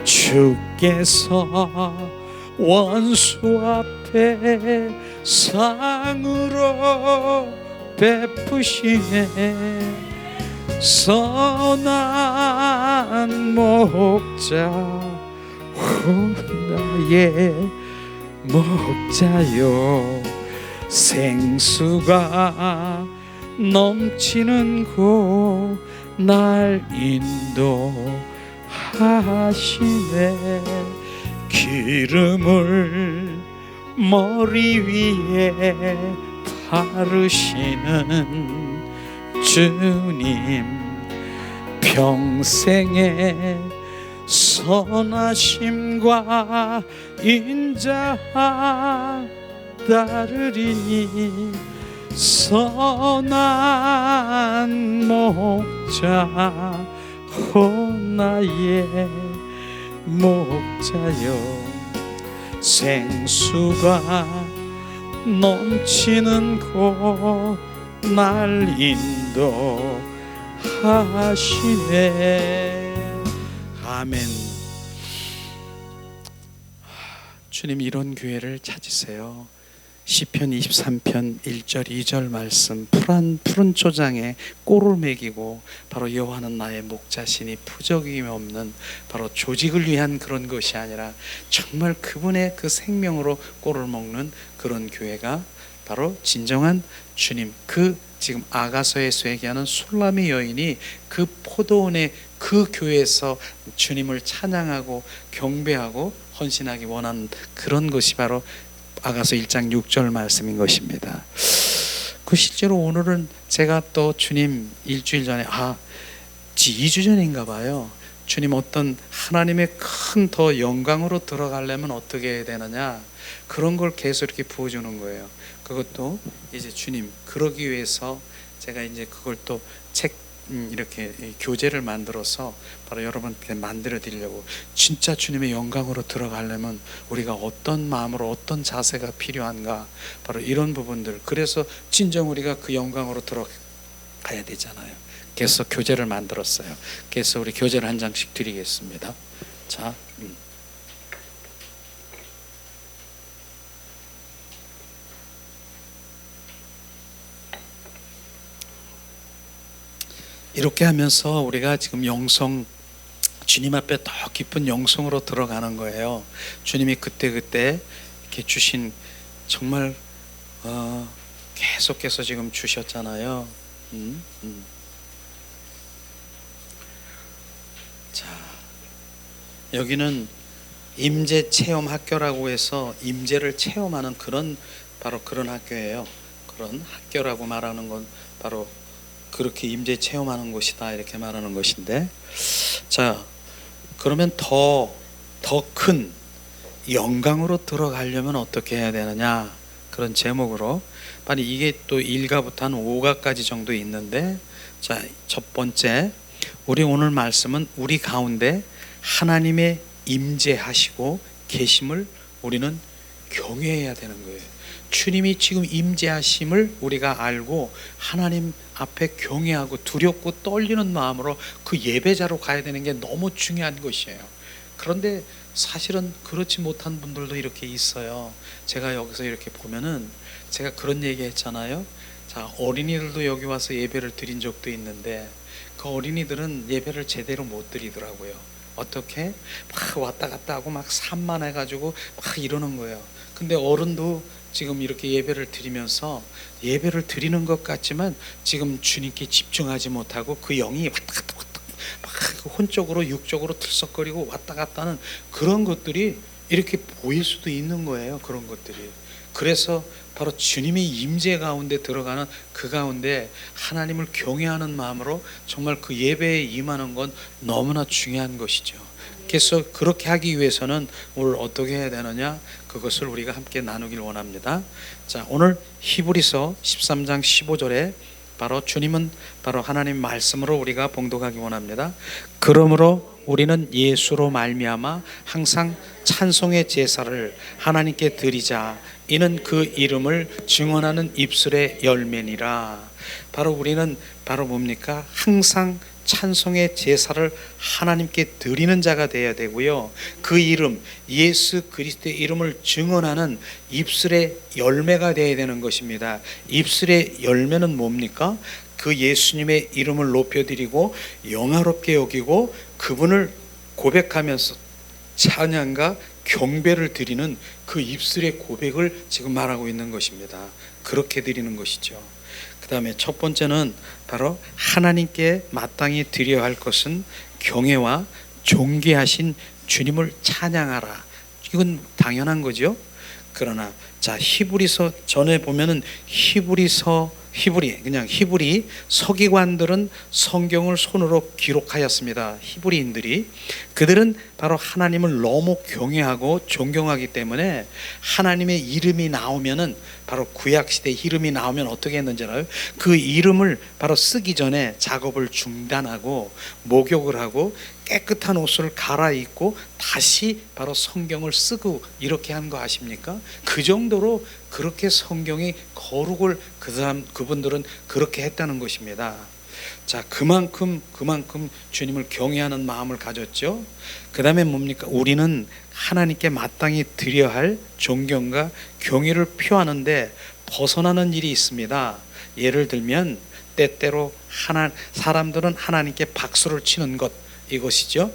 주께서 원수 앞에 상으로 베푸시네. 선한 목자 나의 목자요. 생수가 넘치는 곳 날 인도하시네. 기름을 머리 위에 바르시는 주님, 평생의 선하심과 인자 따르리니. 선한 목자 나의 목자여. 생수가 넘치는 곳 날 인도하시네. 아멘. 주님, 이런 교회를 찾으세요. 시편 23편 1절 2절 말씀, 푸른 초장에 꼴을 먹이고 바로 여호와는 나의 목자시니 부족임이 없는, 바로 조직을 위한 그런 것이 아니라 정말 그분의 그 생명으로 꼴을 먹는 그런 교회가 바로 진정한 주님, 그 지금 아가서에서 얘기하는 술람의 여인이 그 포도원의 그 교회에서 주님을 찬양하고 경배하고 헌신하기 원하는 그런 것이 바로 아가서 1장 6절 말씀인 것입니다. 그 실제로 오늘은 제가 또 주님 일주일 전에 2주 전인가 봐요. 주님 어떤 하나님의 큰 더 영광으로 들어가려면 어떻게 해야 되느냐, 그런 걸 계속 이렇게 부어주는 거예요. 그것도 이제 주님 그러기 위해서 제가 이제 그걸 또 이렇게 교재를 만들어서 바로 여러분께 만들어 드리려고. 진짜 주님의 영광으로 들어가려면 우리가 어떤 마음으로 어떤 자세가 필요한가, 바로 이런 부분들. 그래서 진정 우리가 그 영광으로 들어가야 되잖아요. 그래서 교재를 만들었어요. 그래서 우리 교재를 한 장씩 드리겠습니다. 자, 이렇게 하면서 우리가 지금 영성, 주님 앞에 더 깊은 영성으로 들어가는 거예요. 주님이 그때그때 이렇게 주신 정말 계속해서 지금 주셨잖아요. 자, 여기는 임재 체험 학교라고 해서 임재를 체험하는 바로 그런 학교예요. 그런 학교라고 말하는 건 바로 그렇게 임재 체험하는 곳이다, 이렇게 말하는 것인데, 자, 그러면 더 큰 영광으로 들어가려면 어떻게 해야 되느냐, 그런 제목으로. 아니 이게 또 1가부터 한 5가까지 정도 있는데, 자, 첫 번째, 우리 오늘 말씀은 우리 가운데 하나님의 임재하시고 계심을 우리는 경외해야 되는 거예요. 주님이 지금 임재하심을 우리가 알고 하나님 앞에 경외하고 두렵고 떨리는 마음으로 그 예배자로 가야 되는 게 너무 중요한 것이에요. 그런데 사실은 그렇지 못한 분들도 이렇게 있어요. 제가 여기서 이렇게 보면은, 제가 그런 얘기 했잖아요. 자, 어린이들도 여기 와서 예배를 드린 적도 있는데 그 어린이들은 예배를 제대로 못 드리더라고요. 어떻게? 막 왔다 갔다 하고 막 산만해가지고 막 이러는 거예요. 근데 어른도 지금 이렇게 예배를 드리면서 예배를 드리는 것 같지만 지금 주님께 집중하지 못하고 그 영이 왔다 갔다 막 혼적으로 육적으로 들썩거리고 왔다 갔다 하는 그런 것들이 이렇게 보일 수도 있는 거예요. 그런 것들이. 그래서 바로 주님의 임재 가운데 들어가는 그 가운데 하나님을 경외하는 마음으로 정말 그 예배에 임하는 건 너무나 중요한 것이죠. 그래서 그렇게 하기 위해서는 오늘 어떻게 해야 되느냐, 그것을 우리가 함께 나누길 원합니다. 자, 오늘 히브리서 13장 15절에 바로 주님은 바로 하나님 말씀으로 우리가 봉독하기 원합니다. 그러므로 우리는 예수로 말미암아 항상 찬송의 제사를 하나님께 드리자. 이는 그 이름을 증언하는 입술의 열매니라. 바로 우리는 바로 뭡니까? 항상 찬송의 제사를 하나님께 드리는 자가 되어야 되고요. 그 이름, 예수 그리스도의 이름을 증언하는 입술의 열매가 되어야 되는 것입니다. 입술의 열매는 뭡니까? 그 예수님의 이름을 높여드리고 영화롭게 여기고 그분을 고백하면서 찬양과 경배를 드리는 그 입술의 고백을 지금 말하고 있는 것입니다. 그렇게 드리는 것이죠. 그 다음에 첫 번째는 바로 하나님께 마땅히 드려야 할 것은 경외와 존귀하신 주님을 찬양하라. 이건 당연한 거죠. 그러나 자, 히브리서 전에 보면은 히브리 서기관들은 성경을 손으로 기록하였습니다. 히브리인들이 그들은 바로 하나님을 너무 경외하고 존경하기 때문에 하나님의 이름이 나오면은 바로 구약 시대 이름이 나오면 어떻게 했는지 알아요? 그 이름을 바로 쓰기 전에 작업을 중단하고 목욕을 하고 깨끗한 옷을 갈아입고 다시 바로 성경을 쓰고 이렇게 한 거 아십니까? 그 정도로 그렇게 성경이 거룩을 그분들은 그렇게 했다는 것입니다. 자, 그만큼 주님을 경외하는 마음을 가졌죠. 그 다음에 뭡니까? 우리는 하나님께 마땅히 드려야 할 존경과 경외를 표하는데 벗어나는 일이 있습니다. 예를 들면 때때로 사람들은 하나님께 박수를 치는 것, 이것이죠.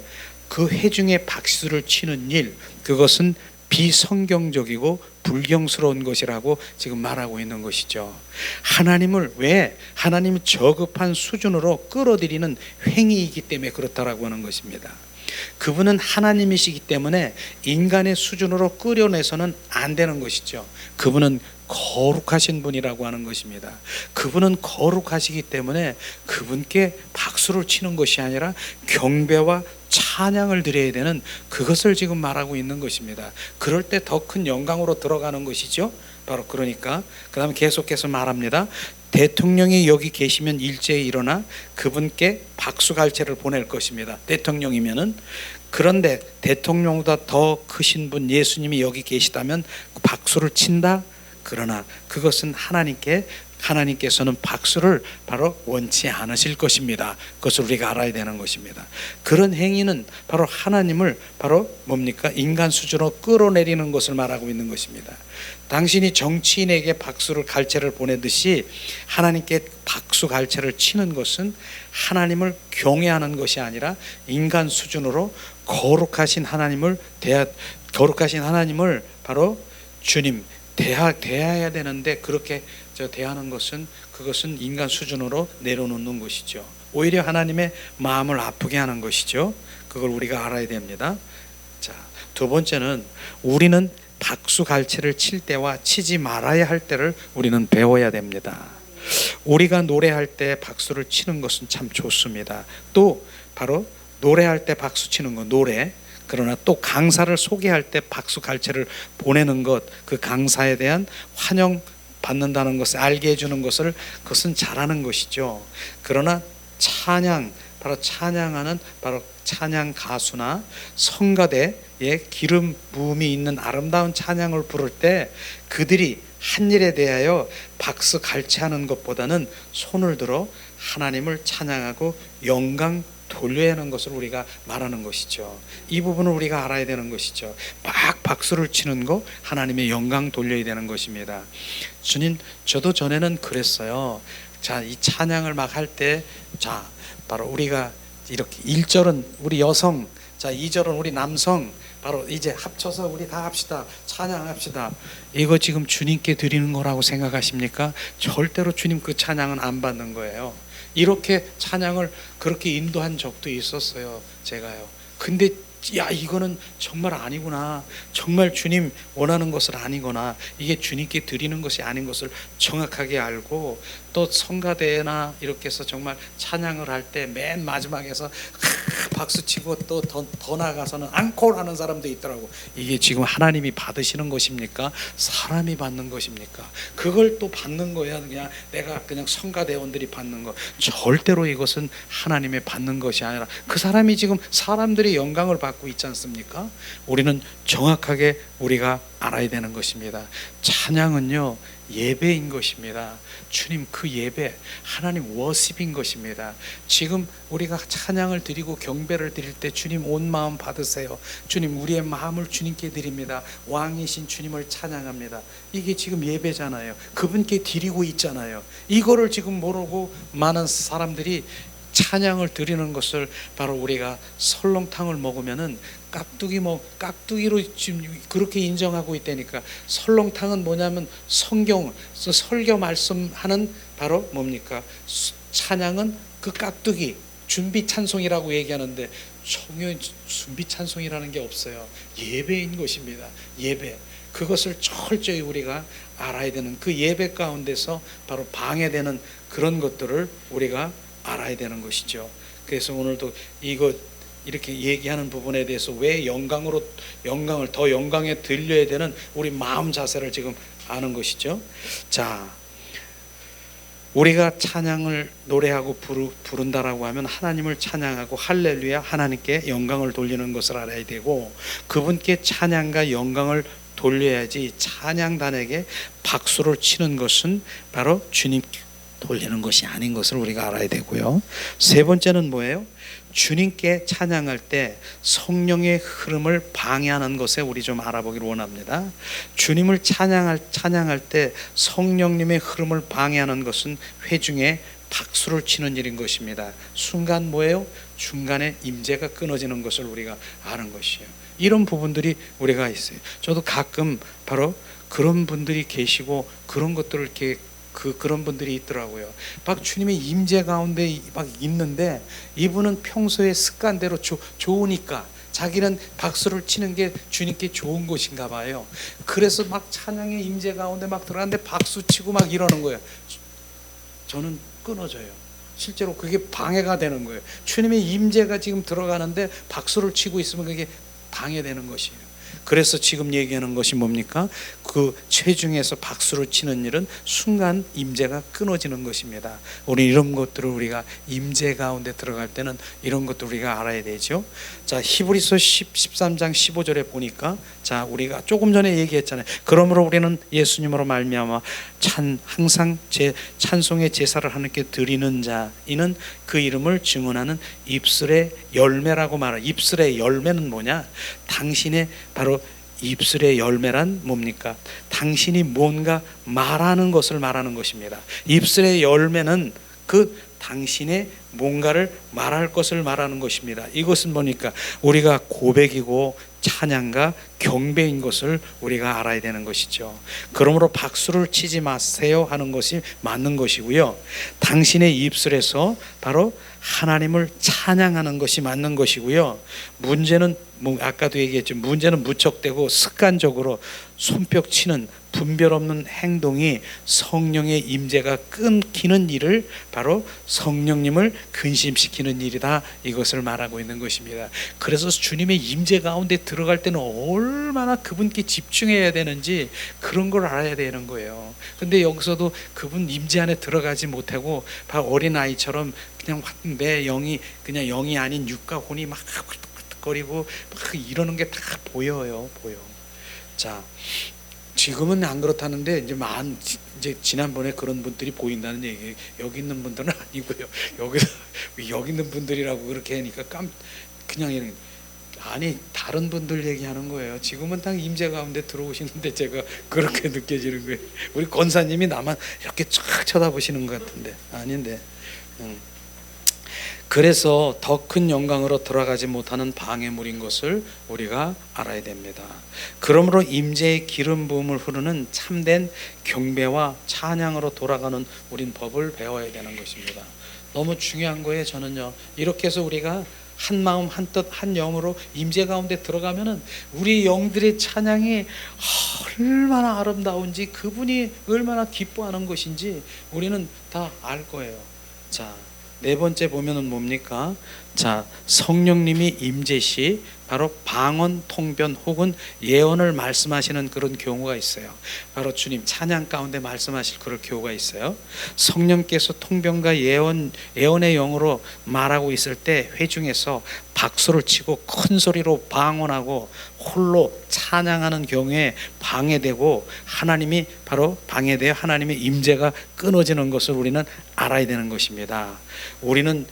그 회중에 박수를 치는 일, 그것은 비성경적이고 불경스러운 것이라고 지금 말하고 있는 것이죠. 하나님을 왜 하나님이 저급한 수준으로 끌어들이는 행위이기 때문에 그렇다라고 하는 것입니다. 그분은 하나님이시기 때문에 인간의 수준으로 끌어내서는 안 되는 것이죠. 그분은 거룩하신 분이라고 하는 것입니다. 그분은 거룩하시기 때문에 그분께 박수를 치는 것이 아니라 경배와 찬양을 드려야 되는 그것을 지금 말하고 있는 것입니다. 그럴 때 더 큰 영광으로 들어가는 것이죠. 바로 그러니까 그 다음에 계속해서 말합니다. 대통령이 여기 계시면 일제히 일어나 그분께 박수갈채를 보낼 것입니다. 대통령이면은. 그런데 대통령보다 더 크신 분 예수님이 여기 계시다면 박수를 친다? 그러나 그것은 하나님께서는 박수를 바로 원치 않으실 것입니다. 그것을 우리가 알아야 되는 것입니다. 그런 행위는 바로 하나님을 바로 뭡니까? 인간 수준으로 끌어내리는 것을 말하고 있는 것입니다. 당신이 정치인에게 박수를 갈채를 보내듯이 하나님께 박수 갈채를 치는 것은 하나님을 경외하는 것이 아니라 인간 수준으로 거룩하신 하나님을 바로 주님 대해야 되는데 그렇게 대하는 것은 그것은 인간 수준으로 내려놓는 것이죠. 오히려 하나님의 마음을 아프게 하는 것이죠. 그걸 우리가 알아야 됩니다. 자, 두 번째는 우리는 박수 갈채를 칠 때와 치지 말아야 할 때를 우리는 배워야 됩니다. 우리가 노래할 때 박수를 치는 것은 참 좋습니다. 또 바로 노래할 때 박수 치는 거 노래. 그러나 또 강사를 소개할 때 박수 갈채를 보내는 것, 그 강사에 대한 환영 받는다는 것을 알게 해주는 것을 그것은 잘하는 것이죠. 그러나 바로 찬양하는 바로 찬양 가수나 성가대의 기름 부음이 있는 아름다운 찬양을 부를 때 그들이 한 일에 대하여 박수 갈채하는 것보다는 손을 들어 하나님을 찬양하고 영광 돌려야 하는 것을 우리가 말하는 것이죠. 이 부분을 우리가 알아야 되는 것이죠. 막 박수를 치는 거 하나님의 영광 돌려야 되는 것입니다. 주님, 저도 전에는 그랬어요. 자, 이 찬양을 막 할 때, 자, 바로 우리가 이렇게 1절은 우리 여성, 자, 2절은 우리 남성, 바로 이제 합쳐서 우리 다 합시다. 찬양합시다. 이거 지금 주님께 드리는 거라고 생각하십니까? 절대로 주님 그 찬양은 안 받는 거예요. 이렇게 찬양을 그렇게 인도한 적도 있었어요. 제가요. 근데 야, 이거는 정말 아니구나. 정말 주님 원하는 것은 아니거나 이게 주님께 드리는 것이 아닌 것을 정확하게 알고 또 성가대나 이렇게 해서 정말 찬양을 할 때 맨 마지막에서 박수치고 또 더 나가서는 앙콜하는 사람도 있더라고. 이게 지금 하나님이 받으시는 것입니까? 사람이 받는 것입니까? 그걸 또 받는 거야. 그냥 내가 그냥 성가대원들이 받는 거. 절대로 이것은 하나님의 받는 것이 아니라 그 사람이 지금 사람들이 영광을 받고 있지 않습니까? 우리는 정확하게 우리가 알아야 되는 것입니다. 찬양은요, 예배인 것입니다. 주님, 그 예배 하나님 워십인 것입니다. 지금 우리가 찬양을 드리고 경배를 드릴 때 주님 온 마음 받으세요. 주님, 우리의 마음을 주님께 드립니다. 왕이신 주님을 찬양합니다. 이게 지금 예배잖아요. 그분께 드리고 있잖아요. 이거를 지금 모르고 많은 사람들이 찬양을 드리는 것을 바로 우리가 설렁탕을 먹으면은 깍두기로 지금 그렇게 인정하고 있다니까. 설렁탕은 뭐냐면 성경 설교 말씀하는 바로 뭡니까? 찬양은 그 깍두기 준비 찬송이라고 얘기하는데 전혀 준비 찬송이라는 게 없어요. 예배인 것입니다. 예배. 그것을 철저히 우리가 알아야 되는, 그 예배 가운데서 바로 방해되는 그런 것들을 우리가 알아야 되는 것이죠. 그래서 오늘도 이거 이렇게 얘기하는 부분에 대해서 왜 영광을 더 영광에 들려야 되는 우리 마음 자세를 지금 아는 것이죠. 자, 우리가 찬양을 노래하고 부른다라고 하면 하나님을 찬양하고 할렐루야 하나님께 영광을 돌리는 것을 알아야 되고, 그분께 찬양과 영광을 돌려야지 찬양단에게 박수를 치는 것은 바로 주님께 돌리는 것이 아닌 것을 우리가 알아야 되고요. 세 번째는 뭐예요? 주님께 찬양할 때 성령의 흐름을 방해하는 것에 우리 좀 알아보기를 원합니다. 주님을 찬양할 때 성령님의 흐름을 방해하는 것은 회중에 박수를 치는 일인 것입니다. 순간 뭐예요? 중간에 임재가 끊어지는 것을 우리가 아는 것이에요. 이런 부분들이 우리가 있어요. 저도 가끔 바로 그런 분들이 계시고 그런 것들을 이렇게 그런 분들이 있더라고요. 막 주님의 임재 가운데 막 있는데 이분은 평소에 습관대로 좋으니까 자기는 박수를 치는 게 주님께 좋은 것인가 봐요. 그래서 막 찬양의 임재 가운데 막 들어갔는데 박수 치고 막 이러는 거예요. 저는 끊어져요. 실제로 그게 방해가 되는 거예요. 주님의 임재가 지금 들어가는데 박수를 치고 있으면 그게 방해되는 것이에요. 그래서 지금 얘기하는 것이 뭡니까? 그 체중에서 박수를 치는 일은 순간 임재가 끊어지는 것입니다. 우리 이런 것들을 우리가 임재 가운데 들어갈 때는 이런 것도 우리가 알아야 되죠. 자, 히브리서 13장 15절에 보니까, 자, 우리가 조금 전에 얘기했잖아요. 그러므로 우리는 예수님으로 말미암아 항상 찬송의 제사를 하나님께 드리는 자, 이는 그 이름을 증언하는 입술의 열매라고 말해요. 입술의 열매는 뭐냐? 당신의 바로 입술의 열매란 뭡니까? 당신이 뭔가 말하는 것을 말하는 것입니다. 입술의 열매는 그 당신의 뭔가를 말할 것을 말하는 것입니다. 이것은 뭐니까 우리가 고백이고 찬양과 경배인 것을 우리가 알아야 되는 것이죠. 그러므로 박수를 치지 마세요 하는 것이 맞는 것이고요. 당신의 입술에서 바로 하나님을 찬양하는 것이 맞는 것이고요. 문제는 아까도 얘기했죠. 문제는 무척되고 습관적으로 손뼉 치는 분별 없는 행동이 성령의 임재가 끊기는 일을 바로 성령님을 근심시키는 일이다, 이것을 말하고 있는 것입니다. 그래서 주님의 임재 가운데 들어갈 때는 얼마나 그분께 집중해야 되는지 그런 걸 알아야 되는 거예요. 근데 여기서도 그분 임재 안에 들어가지 못하고 어린아이처럼 그냥 내 영이 그냥 영이 아닌 육과 혼이 막 거리고 막 이러는 게 다 보여요. 자, 지금은 안 그렇다는데 이제 지난번에 그런 분들이 보인다는 얘기. 여기 있는 분들은 아니고요. 여기 있는 분들이라고 그렇게 하니까 그냥 아니 다른 분들 얘기하는 거예요. 지금은 다 임재 가운데 들어오시는데 제가 그렇게 느껴지는 거예요. 우리 권사님이 나만 이렇게 쫙 쳐다보시는 것 같은데 아닌데. 그래서 더 큰 영광으로 들어가지 못하는 방해물인 것을 우리가 알아야 됩니다. 그러므로 임재의 기름 부음을 흐르는 참된 경배와 찬양으로 돌아가는 우린 법을 배워야 되는 것입니다. 너무 중요한 거예요. 저는요, 이렇게 해서 우리가 한 마음 한 뜻 한 영으로 임재 가운데 들어가면은 우리 영들의 찬양이 얼마나 아름다운지, 그분이 얼마나 기뻐하는 것인지 우리는 다 알 거예요. 자, 네 번째 보면은 뭡니까? 자, 성령님이 임재시 바로 방언, 통변 혹은 예언을 말씀하시는 그런 경우가 있어요. 바로 주님 찬양 가운데 말씀하실 그런 경우가 있어요. 성령께서 통변과 예언의 영으로 말하고 있을 때 회중에서 박수를 치고 큰 소리로 방언하고 홀로 찬양하는 경우에 방해되고 하나님이 바로 방해되어 하나님의 임재가 끊어지는 것을 우리는 알아야 되는 것입니다. 우리는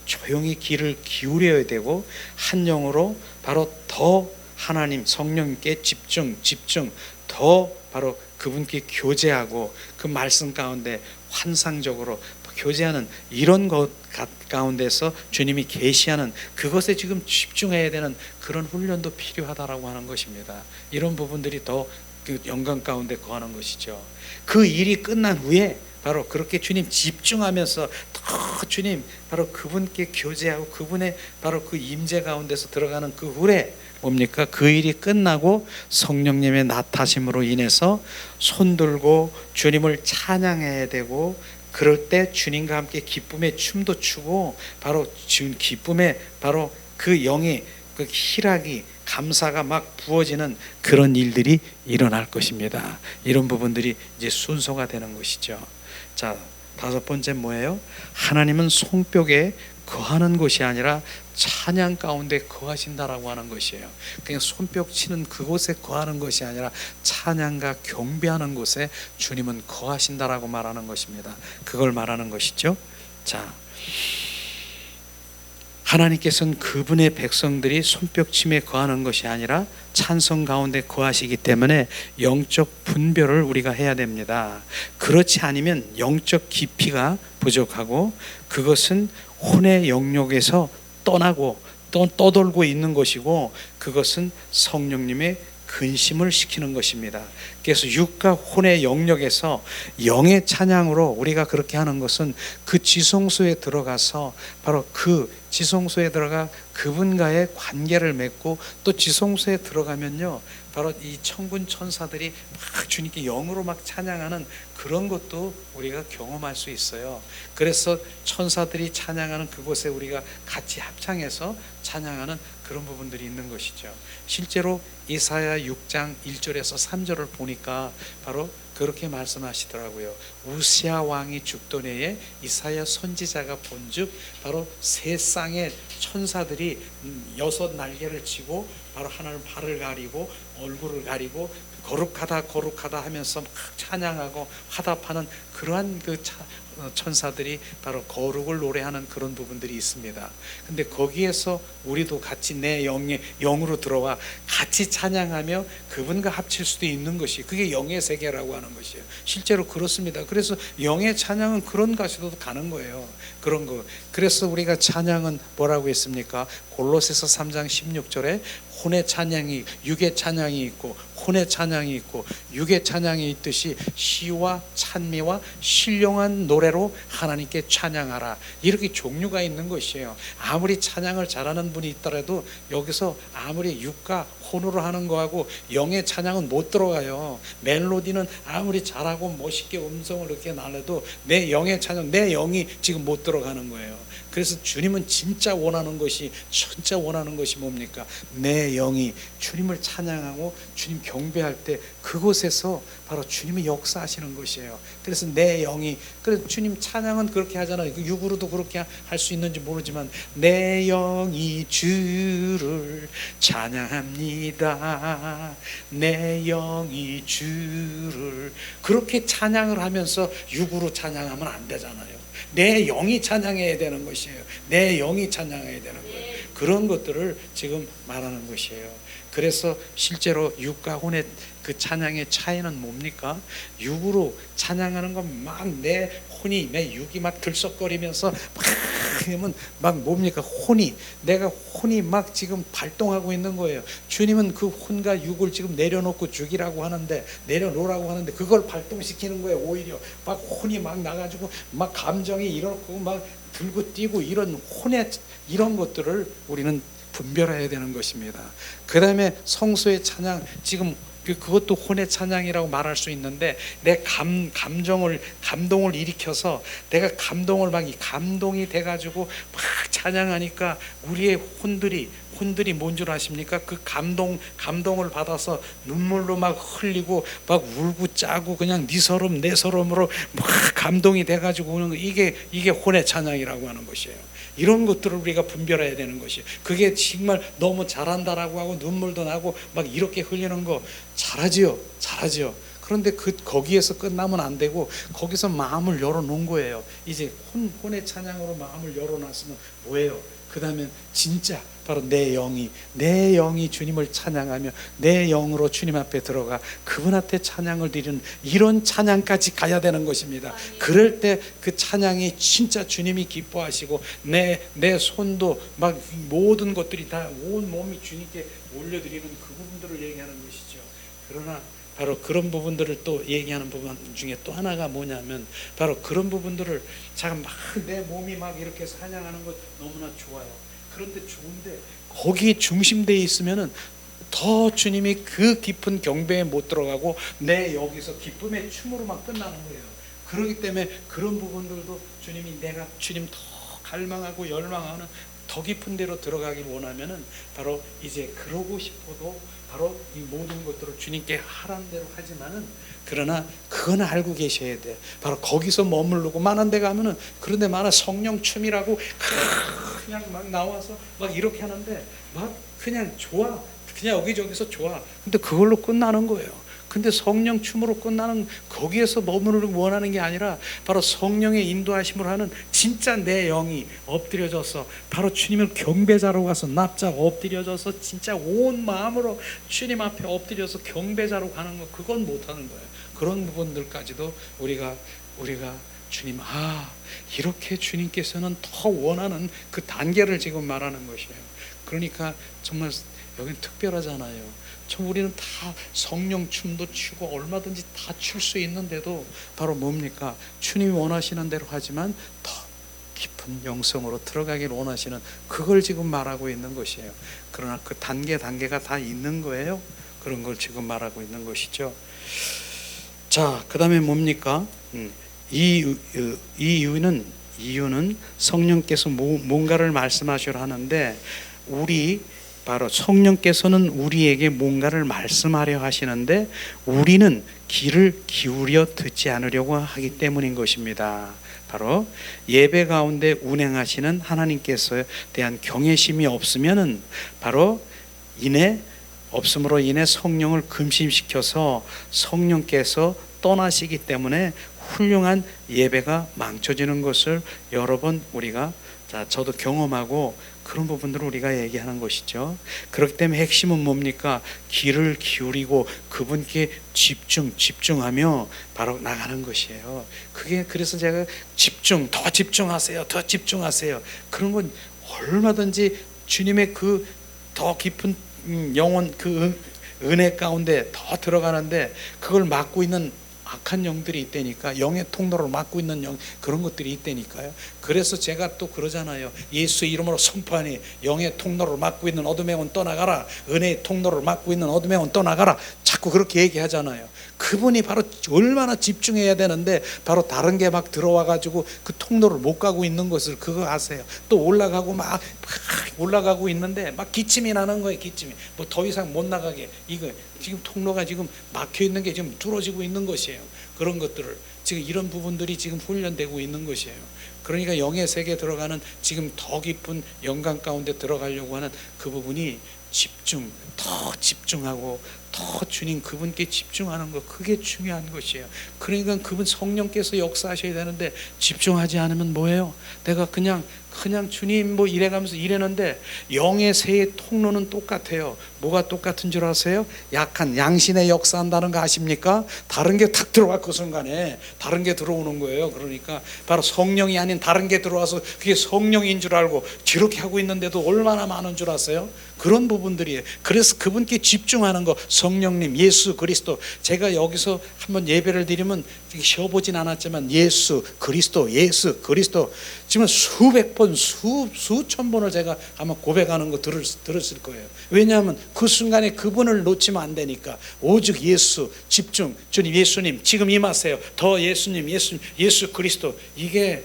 조용히 귀를 기울여야 되고 한 영으로 바로 더 하나님 성령님께 집중 더 바로 그분께 교제하고 그 말씀 가운데 환상적으로 교제하는 이런 것 가운데서 주님이 계시하는 그것에 지금 집중해야 되는 그런 훈련도 필요하다라고 하는 것입니다. 이런 부분들이 더 그 영광 가운데 거하는 것이죠. 그 일이 끝난 후에 바로 그렇게 주님 집중하면서 더 주님 바로 그분께 교제하고 그분의 바로 그 임재 가운데서 들어가는 그 후에 뭡니까? 그 일이 끝나고 성령님의 나타심으로 인해서 손들고 주님을 찬양해야 되고, 그럴 때 주님과 함께 기쁨의 춤도 추고 바로 기쁨의 바로 그 영의 그 희락이 감사가 막 부어지는 그런 일들이 일어날 것입니다. 이런 부분들이 이제 순서가 되는 것이죠. 자, 다섯 번째 뭐예요? 하나님은 손뼉에 거하는 것이 아니라 찬양 가운데 거하신다라고 하는 것이에요. 그냥 손뼉 치는 그곳에 거하는 것이 아니라 찬양과 경배하는 곳에 주님은 거하신다라고 말하는 것입니다. 그걸 말하는 것이죠. 자, 하나님께서는 그분의 백성들이 손뼉침에 거하는 것이 아니라 찬송 가운데 거하시기 때문에 영적 분별을 우리가 해야 됩니다. 그렇지 않으면 영적 깊이가 부족하고 그것은 혼의 영역에서 떠나고 떠돌고 있는 것이고, 그것은 성령님의 근심을 시키는 것입니다. 그래서 육과 혼의 영역에서 영의 찬양으로 우리가 그렇게 하는 것은 그 지성소에 들어가서 바로 그 지성소에 들어가 그분과의 관계를 맺고, 또 지성소에 들어가면요 바로 이 천군 천사들이 막 주님께 영으로 막 찬양하는 그런 것도 우리가 경험할 수 있어요. 그래서 천사들이 찬양하는 그곳에 우리가 같이 합창해서 찬양하는 그런 부분들이 있는 것이죠. 실제로 이사야 6장 1절에서 3절을 보니까 바로 그렇게 말씀하시더라고요. 우시야 왕이 죽던 해에 이사야 선지자가 본즉 바로 세 쌍의 천사들이 여섯 날개를 치고 바로 하나는 발을 가리고 얼굴을 가리고 거룩하다 하면서 막 찬양하고 화답하는 그러한 그 천사들이 바로 거룩을 노래하는 그런 부분들이 있습니다. 근데 거기에서 우리도 같이 내 영으로 들어와 같이 찬양하며 그분과 합칠 수도 있는 것이, 그게 영의 세계라고 하는 것이에요. 실제로 그렇습니다. 그래서 영의 찬양은 그런 가시도 가는 거예요. 그런 거. 그래서 우리가 찬양은 뭐라고 했습니까? 골로새서 3장 16절에 혼의 찬양이, 육의 찬양이 있고 혼의 찬양이 있고 육의 찬양이 있듯이 시와 찬미와 신령한 노래로 하나님께 찬양하라, 이렇게 종류가 있는 것이에요. 아무리 찬양을 잘하는 분이 있더라도 여기서 아무리 육과 혼으로 하는 거하고 영의 찬양은 못 들어가요. 멜로디는 아무리 잘하고 멋있게 음성을 이렇게 날려도 내 영의 찬양, 내 영이 지금 못 들어가는 거예요. 그래서 주님은 진짜 원하는 것이 뭡니까? 내 영이 주님을 찬양하고 주님 경배할 때 그곳에서 바로 주님이 역사하시는 것이에요. 그래서 내 영이, 그래서 주님 찬양은 그렇게 하잖아요. 육으로도 그렇게 할 수 있는지 모르지만 내 영이 주를 찬양합니다. 내 영이 주를, 그렇게 찬양을 하면서 육으로 찬양하면 안 되잖아요. 내 영이 찬양해야 되는 것이에요. 내 영이 찬양해야 되는 거예요. 그런 것들을 지금 말하는 것이에요. 그래서 실제로 육과 혼의 그 찬양의 차이는 뭡니까? 육으로 찬양하는 건 막 내 혼이, 내 육이 막 들썩거리면서 막 뭡니까? 내가 혼이 막 지금 발동하고 있는 거예요. 주님은 그 혼과 육을 지금 내려놓고 죽이라고 하는데, 내려놓으라고 하는데 그걸 발동시키는 거예요. 오히려 막 혼이 막 나가지고 막 감정이 이렇고 막 들고 뛰고 이런 혼의 이런 것들을 우리는 분별해야 되는 것입니다. 그 다음에 성소의 찬양, 지금 그것도 혼의 찬양이라고 말할 수 있는데, 내 감동을 일으켜서 내가 감동을 막 감동이 돼가지고 막 찬양하니까 우리의 혼들이 뭔 줄 아십니까? 그 감동을 받아서 눈물로 막 흘리고 막 울고 짜고 그냥 네 서름 내 서름으로 막 감동이 돼가지고 오는 거, 이게 혼의 찬양이라고 하는 것이에요. 이런 것들을 우리가 분별해야 되는 것이에요. 그게 정말 너무 잘한다라고 하고 눈물도 나고 막 이렇게 흘리는 거 잘하지요. 그런데 거기에서 끝나면 안 되고 거기서 마음을 열어놓은 거예요. 이제 혼의 찬양으로 마음을 열어놨으면 뭐예요? 그 다음에 진짜 바로 내 영이 주님을 찬양하며 내 영으로 주님 앞에 들어가 그분한테 찬양을 드리는 이런 찬양까지 가야 되는 것입니다. 그럴 때 그 찬양이 진짜 주님이 기뻐하시고 내 손도 막 모든 것들이 다 온 몸이 주님께 올려드리는 그 부분들을 얘기하는 것이죠. 그러나 바로 그런 부분들을 또 얘기하는 부분 중에 또 하나가 뭐냐면, 바로 그런 부분들을 제가 막 내 몸이 막 이렇게 찬양하는 것 너무나 좋아요. 그런데 좋은데 거기 중심되어 있으면은 더 주님이 그 깊은 경배에 못 들어가고 내 여기서 기쁨의 춤으로만 끝나는 거예요. 그렇기 때문에 그런 부분들도 내가 주님 더 갈망하고 열망하는 더 깊은 데로 들어가길 원하면은 바로 이제 그러고 싶어도 바로 이 모든 것들을 주님께 하라는 대로 하지만은, 그러나 그건 알고 계셔야 돼. 바로 거기서 머무르고 많은 데 가면은 그런 데 많아 성령 춤이라고 그냥 막 나와서 막 이렇게 하는데 막 그냥 좋아. 그냥 여기저기서 좋아. 근데 그걸로 끝나는 거예요. 근데 성령 춤으로 끝나는, 거기에서 머무르는 원하는 게 아니라 바로 성령의 인도하심으로 하는 진짜 내 영이 엎드려져서 바로 주님을 경배자로 가서 납작 엎드려져서 진짜 온 마음으로 주님 앞에 엎드려서 경배자로 가는 거, 그건 못하는 거예요. 그런 부분들까지도 우리가 주님, 이렇게 주님께서는 더 원하는 그 단계를 지금 말하는 것이에요. 그러니까 정말 여기는 특별하잖아요. 우리는 다 성령 춤도 추고 얼마든지 다 출 수 있는데도 바로 뭡니까? 주님이 원하시는 대로 하지만 더 깊은 영성으로 들어가길 원하시는, 그걸 지금 말하고 있는 것이에요. 그러나 그 단계가 다 있는 거예요. 그런 걸 지금 말하고 있는 것이죠. 자, 그 다음에 뭡니까? 이 이유는 성령께서 뭔가를 말씀하시려 하는데, 바로 성령께서는 우리에게 뭔가를 말씀하려 하시는데 우리는 귀를 기울여 듣지 않으려고 하기 때문인 것입니다. 바로 예배 가운데 운행하시는 하나님께서에 대한 경외심이 없으면은 바로 없음으로 인해 성령을 금심시켜서 성령께서 떠나시기 때문에 훌륭한 예배가 망쳐지는 것을 여러 번 우리가 저도 경험하고 그런 부분들을 우리가 얘기하는 것이죠. 그렇기 때문에 핵심은 뭡니까? 귀를 기울이고 그분께 집중하며 바로 나가는 것이에요. 그래서 제가 더 집중하세요. 그런 건 얼마든지 주님의 그 더 깊은 영혼 그 은혜 가운데 더 들어가는데, 그걸 막고 있는 악한 영들이 있다니까, 영의 통로를 막고 있는 그런 것들이 있다니까요. 그래서 제가 또 그러잖아요. 예수의 이름으로 선포하니 영의 통로를 막고 있는 어둠의 원 떠나가라, 은혜의 통로를 막고 있는 어둠의 원 떠나가라, 자꾸 그렇게 얘기하잖아요. 그분이 바로 얼마나 집중해야 되는데 바로 다른 게 막 들어와 가지고 그 통로를 못 가고 있는 것을 그거 아세요? 또 올라가고 있는데 막 기침이 나는 거예요. 기침이 뭐 더 이상 못 나가게, 이거 지금 통로가 지금 막혀 있는 게 지금 뚫어지고 있는 것이에요. 그런 것들을 지금 이런 부분들이 지금 훈련되고 있는 것이에요. 그러니까 영의 세계에 들어가는 지금 더 깊은 영광 가운데 들어가려고 하는 그 부분이 더 집중하고 더 주님 그분께 집중하는 것, 그게 중요한 것이에요. 그러니까 그분 성령께서 역사하셔야 되는데 집중하지 않으면 뭐예요? 내가 그냥 주님 뭐 이래가면서 이래는데 영의 세의 통로는 똑같아요. 뭐가 똑같은 줄 아세요? 약한 양신의 역사한다는 거 아십니까? 다른 게 탁 들어갈 그 순간에 다른 게 들어오는 거예요. 그러니까 바로 성령이 아닌 다른 게 들어와서 그게 성령인 줄 알고 저렇게 하고 있는데도 얼마나 많은 줄 아세요? 그런 부분들이에요. 그래서 그분께 집중하는 거, 성령님, 예수 그리스도. 제가 여기서 한번 예배를 드리면 쉬어보진 않았지만 예수 그리스도, 예수 그리스도 지금 수백 번, 수천 번을 제가 아마 고백하는 거 들었을 거예요. 왜냐하면 그 순간에 그분을 놓치면 안 되니까. 오직 예수 집중. 주님, 예수님 지금 임하세요. 더 예수님, 예수 그리스도. 이게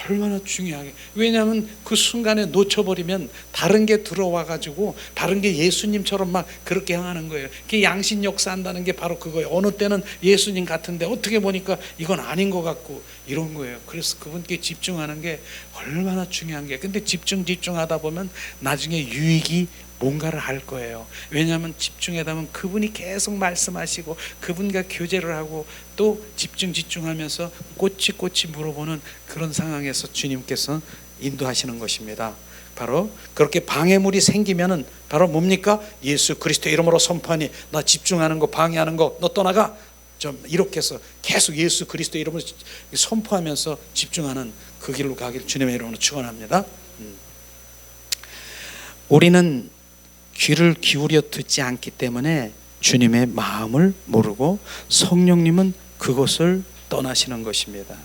얼마나 중요하게. 왜냐하면 그 순간에 놓쳐버리면 다른 게 들어와 가지고 다른 게 예수님처럼 막 그렇게 향하는 거예요. 그게 양신 역사한다는 게 바로 그거예요. 어느 때는 예수님 같은데 어떻게 보니까 이건 아닌 것 같고 이런 거예요. 그래서 그분께 집중하는 게 얼마나 중요한 게. 근데 집중하다 보면 나중에 유익이 뭔가를 할 거예요. 왜냐하면 집중하다 보면 그분이 계속 말씀하시고 그분과 교제를 하고 또 집중하면서 꼬치 물어보는 그런 상황에서 주님께서 인도하시는 것입니다. 바로 그렇게 방해물이 생기면은 바로 뭡니까? 예수 그리스도 이름으로 선포하니 나 집중하는 거 방해하는 거 너 떠나가. 좀 이렇게 해서 계속 예수 그리스도 이름으로 선포하면서 집중하는 그 길로 가기를 주님의 이름으로 축원합니다. 우리는 귀를 기울여 듣지 않기 때문에 주님의 마음을 모르고 성령님은 그것을 떠나시는 것입니다.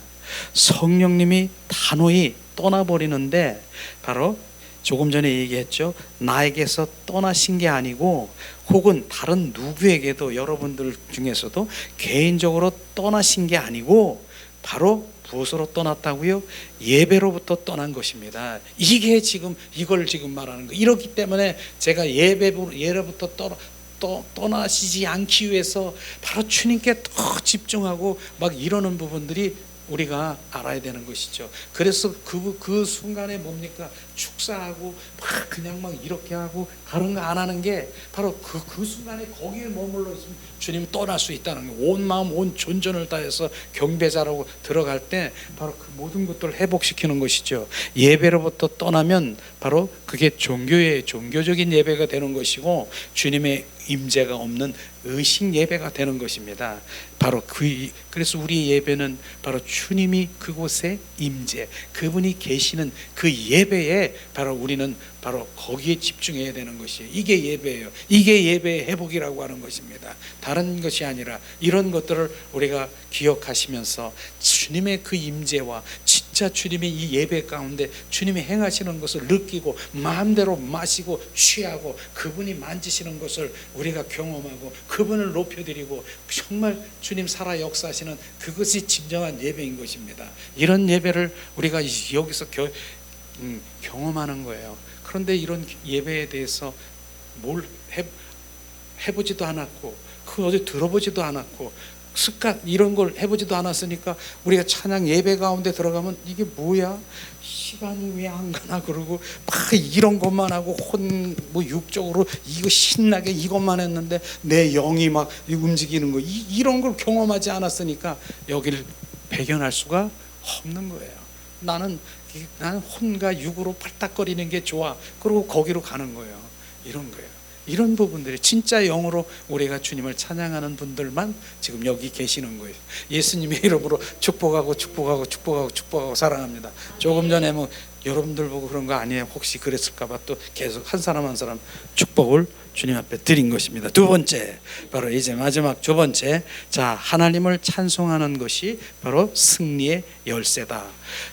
성령님이 단호히 떠나버리는데 바로 조금 전에 얘기했죠. 나에게서 떠나신 게 아니고 혹은 다른 누구에게도 여러분들 중에서도 개인적으로 떠나신 게 아니고 바로 무엇으로 떠났다고요? 예배로부터 떠난 것입니다. 이게 지금 이걸 지금 말하는 거예요. 이렇기 때문에 제가 예배로부터 떠나시지 않기 위해서 바로 주님께 더 집중하고 막 이러는 부분들이 우리가 알아야 되는 것이죠. 그래서 그 순간에 뭡니까? 축사하고 막 그냥 막 이렇게 하고 다른 거 안 하는 게 바로 그 순간에 거기에 머물러 있으면 주님 떠날 수 있다는 거예요. 온 마음 온 존전을 다해서 경배자라고 들어갈 때 바로 그 모든 것들을 회복시키는 것이죠. 예배로부터 떠나면 바로 그게 종교적인 예배가 되는 것이고 주님의 임재가 없는 의식 예배가 되는 것입니다. 바로 그래서 우리 예배는 바로 주님이 그곳에 임재, 그분이 계시는 그 예배에 바로 우리는 바로 거기에 집중해야 되는 것이에요. 이게 예배예요. 이게 예배의 회복이라고 하는 것입니다. 다른 것이 아니라 이런 것들을 우리가 기억하시면서 주님의 그 임재와 진짜 주님의 이 예배 가운데 주님이 행하시는 것을 느끼고 마음대로 마시고 취하고 그분이 만지시는 것을 우리가 경험하고 그분을 높여드리고 정말 주님 살아 역사하시는 그것이 진정한 예배인 것입니다. 이런 예배를 우리가 여기서 경험하는 거예요. 그런데 이런 예배에 대해서 뭘 해보지도 않았고 그 어디 들어보지도 않았고 습관 이런 걸 해보지도 않았으니까 우리가 찬양 예배 가운데 들어가면 이게 뭐야? 시간이 왜 안 가나 그러고 막 이런 것만 하고 뭐 육적으로 이거 신나게 이것만 했는데 내 영이 막 움직이는 거 이런 걸 경험하지 않았으니까 여기를 배견할 수가 없는 거예요. 나는 혼과 육으로 팔딱거리는 게 좋아. 그리고 거기로 가는 거예요. 이런 거예요. 이런 부분들이 진짜 영으로 우리가 주님을 찬양하는 분들만 지금 여기 계시는 거예요. 예수님의 이름으로 축복하고 사랑합니다. 조금 전에 뭐 여러분들 보고 그런 거 아니에요. 혹시 그랬을까 봐 또 계속 한 사람 한 사람 축복을 주님 앞에 드린 것입니다. 두 번째, 바로 이제 마지막 두 번째, 자, 하나님을 찬송하는 것이 바로 승리의 열쇠다.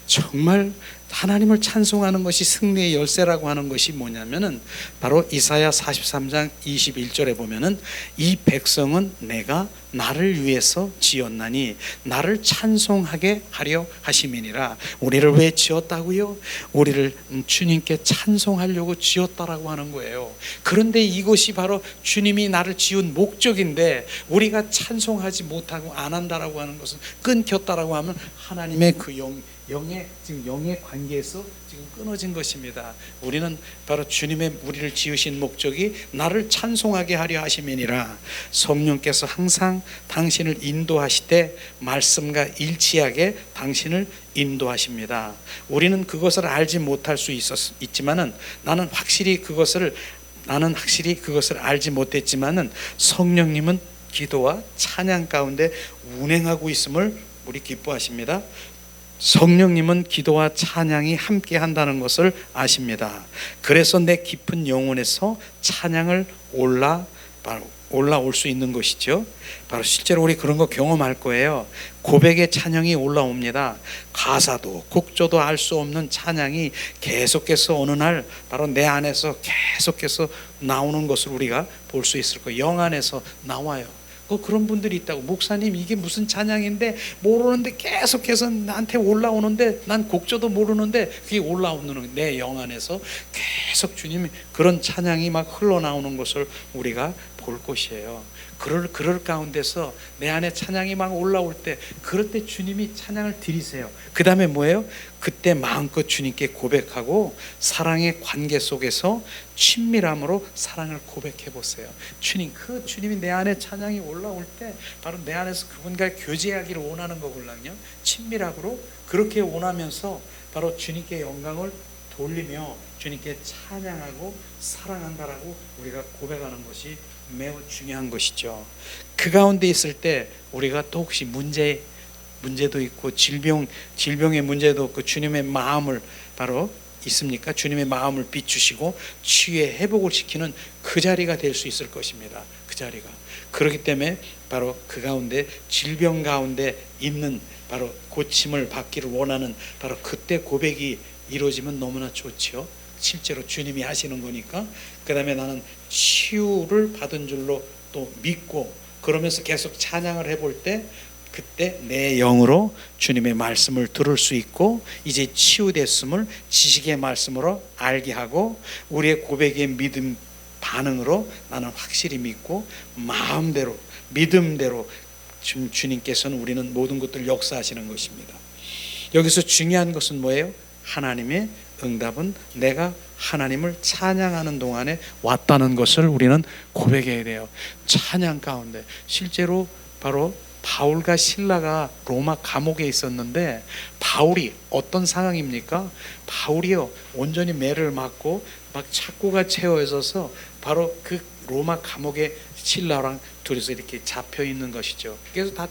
정말 하나님을 찬송하는 것이 승리의 열쇠라고 하는 것이 뭐냐면은 바로 이사야 43장 21절에 보면은 이 백성은 내가 나를 위해서 지었나니 나를 찬송하게 하려 하심이니라. 우리를 왜 지었다고요? 우리를 주님께 찬송하려고 지었다라고 하는 거예요. 그런데 이것이 바로 주님이 나를 지은 목적인데 우리가 찬송하지 못하고 안 한다라고 하는 것은 끊겼다라고 하면 하나님의 그 영의 관계에서 지금 끊어진 것입니다. 우리는 바로 주님의 우리를 지으신 목적이 나를 찬송하게 하려 하심이니라. 성령께서 항상 당신을 인도하시되 말씀과 일치하게 당신을 인도하십니다. 우리는 그것을 알지 못할 수 있지만은 나는 확실히 그것을 알지 못했지만은 성령님은 기도와 찬양 가운데 운행하고 있음을 우리 기뻐하십니다. 성령님은 기도와 찬양이 함께 한다는 것을 아십니다. 그래서 내 깊은 영혼에서 찬양을 올라올 수 있는 것이죠. 바로 실제로 우리 그런 거 경험할 거예요. 고백의 찬양이 올라옵니다. 가사도 곡조도 알 수 없는 찬양이 계속해서 어느 날 바로 내 안에서 계속해서 나오는 것을 우리가 볼 수 있을 거예요. 영 안에서 나와요. 그런 분들이 있다고. 목사님, 이게 무슨 찬양인데 모르는데 계속해서 나한테 올라오는데 난 곡조도 모르는데 그게 올라오는 내 영 안에서 계속 주님이 그런 찬양이 막 흘러나오는 것을 우리가 볼 것이에요. 그럴 가운데서 내 안에 찬양이 막 올라올 때, 그럴 때 주님이 찬양을 드리세요. 그 다음에 뭐예요? 그때 마음껏 주님께 고백하고 사랑의 관계 속에서 친밀함으로 사랑을 고백해 보세요. 주님이 내 안에 찬양이 올라올 때 바로 내 안에서 그분과 교제하기를 원하는 거거든요. 친밀함으로 그렇게 원하면서 바로 주님께 영광을 돌리며 주님께 찬양하고 사랑한다라고 우리가 고백하는 것이 매우 중요한 것이죠. 그 가운데 있을 때 우리가 또 혹시 문제도 있고 질병의 문제도 없고 주님의 마음을 바로 있습니까? 주님의 마음을 비추시고 치유의 회복을 시키는 그 자리가 될 수 있을 것입니다. 그 자리가. 그렇기 때문에 바로 그 가운데 질병 가운데 있는 바로 고침을 받기를 원하는 바로 그때 고백이 이루어지면 너무나 좋지요. 실제로 주님이 하시는 거니까. 그 다음에 나는 치유를 받은 줄로 또 믿고 그러면서 계속 찬양을 해볼 때 그때 내 영으로 주님의 말씀을 들을 수 있고 이제 치유됐음을 지식의 말씀으로 알게 하고 우리의 고백의 믿음 반응으로 나는 확실히 믿고 마음대로 믿음대로 주님께서는 우리는 모든 것들 역사하시는 것입니다. 여기서 중요한 것은 뭐예요? 하나님의 응답은 내가 하나님을 찬양하는 동안에 왔다는 것을 우리는 고백해야 돼요. 찬양 가운데 실제로 바로 바울과 실라가 로마 감옥에 있었는데 바울이 어떤 상황입니까? 바울이요 온전히 매를 맞고 막 착고가 채워 있어서 바로 그 로마 감옥에 실라랑 둘이서 이렇게 잡혀 있는 것이죠. 그래서 다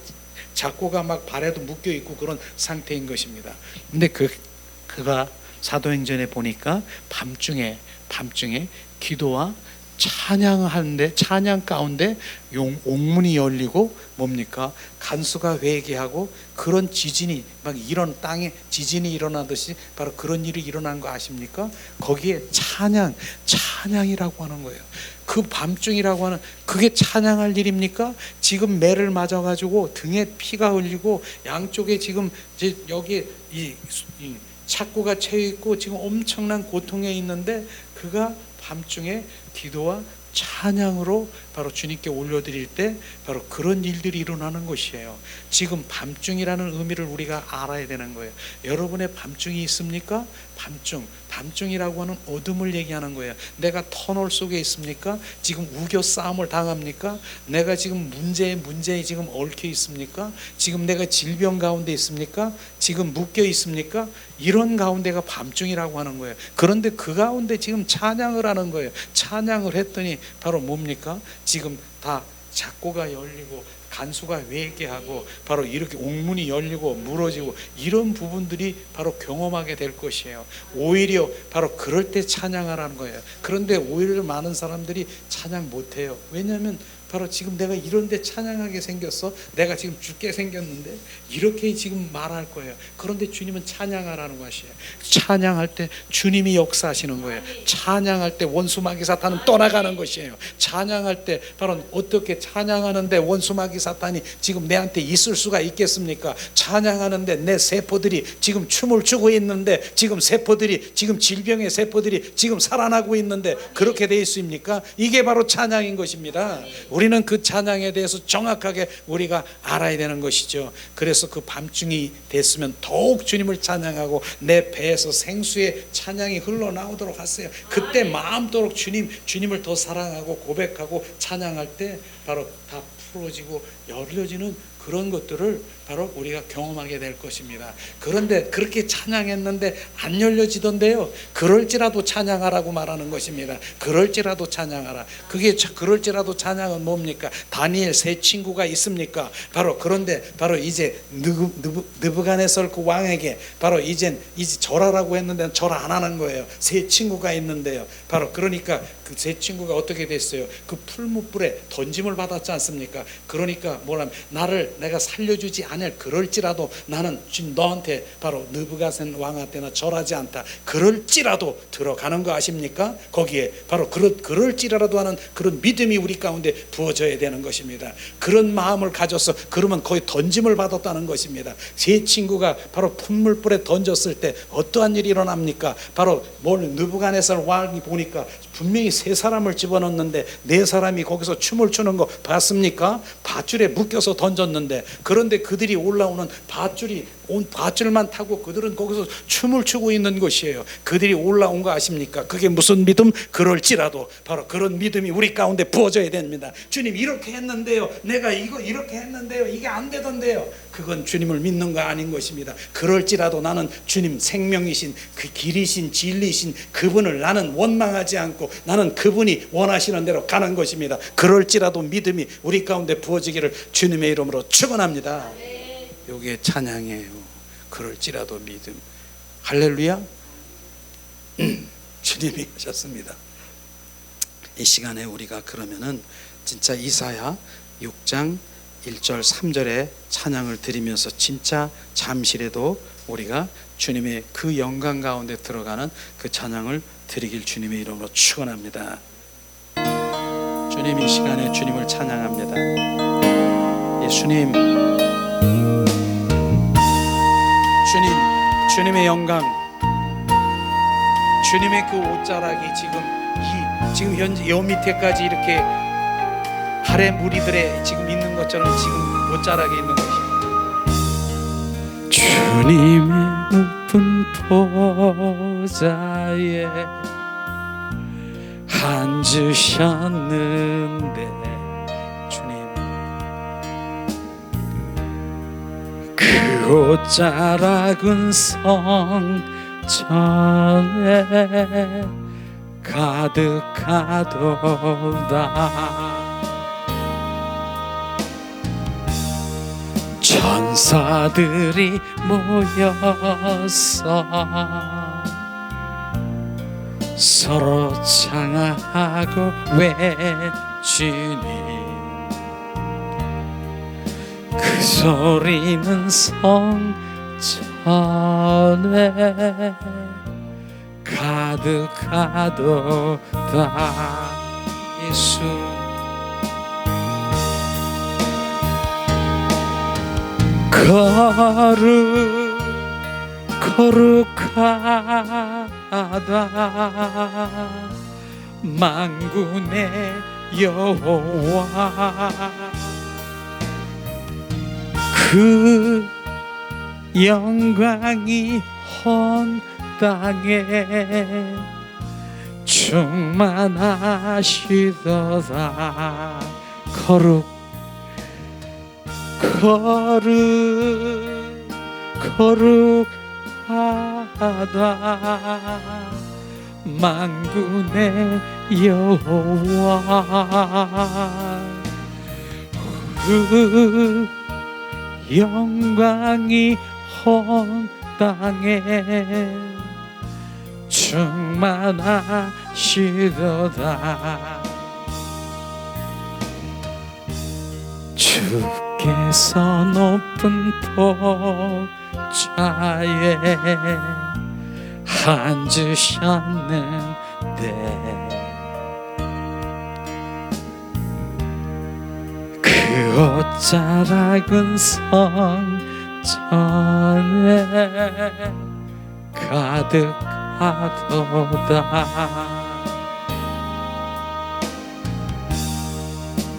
착고가 막 발에도 묶여 있고 그런 상태인 것입니다. 근데 그가 사도행전에 보니까 밤중에 기도와 찬양하는데 찬양 가운데 옥문이 열리고 뭡니까? 간수가 회개하고 그런 지진이 막 땅에 지진이 일어나듯이 바로 그런 일이 일어난 거 아십니까? 거기에 찬양이라고 하는 거예요. 그 밤중이라고 하는 그게 찬양할 일입니까? 지금 매를 맞아가지고 등에 피가 흘리고 양쪽에 지금 이제 여기 이 착고가 채여 있고 지금 엄청난 고통에 있는데 그가 밤중에 기도와 찬양으로 바로 주님께 올려드릴 때 바로 그런 일들이 일어나는 것이에요. 지금 밤중이라는 의미를 우리가 알아야 되는 거예요. 여러분의 밤중이 있습니까? 밤중이라고 하는 어둠을 얘기하는 거예요. 내가 터널 속에 있습니까? 지금 우겨 싸움을 당합니까? 내가 지금 문제에 지금 얽혀 있습니까? 지금 내가 질병 가운데 있습니까? 지금 묶여 있습니까? 이런 가운데가 밤중이라고 하는 거예요. 그런데 그 가운데 지금 찬양을 하는 거예요. 찬양을 했더니 바로 뭡니까? 지금 다 작고가 열리고 간수가 회개하고 바로 이렇게 옥문이 열리고 무너지고 이런 부분들이 바로 경험하게 될 것이에요. 오히려 바로 그럴 때 찬양하라는 거예요. 그런데 오히려 많은 사람들이 찬양 못해요. 왜냐하면 바로 지금 내가 이런데 찬양하게 생겼어. 내가 지금 죽게 생겼는데 이렇게 지금 말할 거예요. 그런데 주님은 찬양하라는 것이에요. 찬양할 때 주님이 역사하시는 거예요. 찬양할 때 원수마귀 사탄은 떠나가는 것이에요. 찬양할 때 바로 어떻게 찬양하는데 원수마귀 사탄이 지금 내한테 있을 수가 있겠습니까? 찬양하는데 내 세포들이 지금 춤을 추고 있는데 지금 세포들이 지금 질병의 세포들이 지금 살아나고 있는데 그렇게 돼 있습니까? 이게 바로 찬양인 것입니다. 우리는 그 찬양에 대해서 정확하게 우리가 알아야 되는 것이죠. 그래서 그 밤중이 됐으면 더욱 주님을 찬양하고 내 배에서 생수의 찬양이 흘러나오도록 하세요. 그때 마음도록 주님을 더 사랑하고 고백하고 찬양할 때 바로 다 풀어지고 열려지는 그런 것들을 바로 우리가 경험하게 될 것입니다. 그런데 그렇게 찬양했는데 안 열려지던데요, 그럴지라도 찬양하라고 말하는 것입니다. 그럴지라도 찬양하라. 그게 그럴지라도 찬양은 뭡니까? 다니엘 세 친구가 있습니까? 바로 그런데 바로 이제 느부갓네살 그 왕에게 바로 이제 절하라고 했는데 절 안 하는 거예요. 세 친구가 있는데요. 바로 그러니까 그 세 친구가 어떻게 됐어요? 그 풀무불에 던짐을 받았지 않습니까? 그러니까 뭐라면 나를 내가 살려주지 않을 그럴지라도 나는 지금 너한테 바로 느부갓네살 왕한테나 절하지 않다. 그럴지라도 들어가는 거 아십니까? 거기에 바로 그럴지라도 하는 그런 믿음이 우리 가운데 부어져야 되는 것입니다. 그런 마음을 가져서 그러면 거의 던짐을 받았다는 것입니다. 세 친구가 바로 풀무불에 던졌을 때 어떠한 일이 일어납니까? 바로 느부갓네살 왕이 보니까 분명히 세 사람을 집어넣는데 네 사람이 거기서 춤을 추는 거 봤습니까? 밧줄에 묶여서 던졌는데, 그런데 그들이 올라오는 밧줄만 타고 그들은 거기서 춤을 추고 있는 것이에요. 그들이 올라온 거 아십니까? 그게 무슨 믿음? 그럴지라도 바로 그런 믿음이 우리 가운데 부어져야 됩니다. 주님 이렇게 했는데요, 내가 이거 이렇게 했는데요, 이게 안 되던데요. 그건 주님을 믿는 거 아닌 것입니다. 그럴지라도 나는 주님 생명이신 그 길이신 진리신 그분을 나는 원망하지 않고 나는 그분이 원하시는 대로 가는 것입니다. 그럴지라도 믿음이 우리 가운데 부어지기를 주님의 이름으로 축원합니다. 이게 찬양이에요. 그럴지라도 믿음. 할렐루야. 주님이 하셨습니다. 이 시간에 우리가 그러면은 진짜 이사야 6장 1절 3절에 찬양을 드리면서 진짜 잠시라도 우리가 주님의 그 영광 가운데 들어가는 그 찬양을 드리길 주님의 이름으로 축원합니다. 주님 이 시간에 주님을 찬양합니다. 예수님, 주님의 영광, 주님의 그 옷자락이 지금 현재 여 밑에까지 이렇게 아래 무리들의 지금 있는 것처럼 지금 옷자락에 있는 것입니다. 주님의 높은 보좌에 앉으셨는데 주님, 그 옷자락은 성전에 가득하도다. 천사들이 모여서 서로 찬양하고 외치니 그 소리는 성전에 가득하도다. 예수, 거룩하다 만군의 여호와, 그 영광이 온 땅에 충만하시도다. 거룩하다 만군의 여호와, 그 영광이 온 땅에 충만하시도다. 주께서 높은 보좌에 앉으셨는데 그 옷자락은 성전에 가득하도다.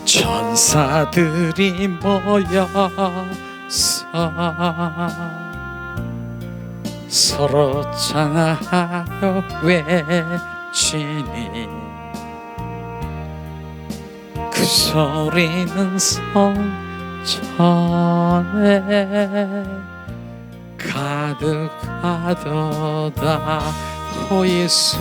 천사들이 모여서 서로 찬양하여 외치니 그 소리는 성전에 전에 가득하도다. 오 예수,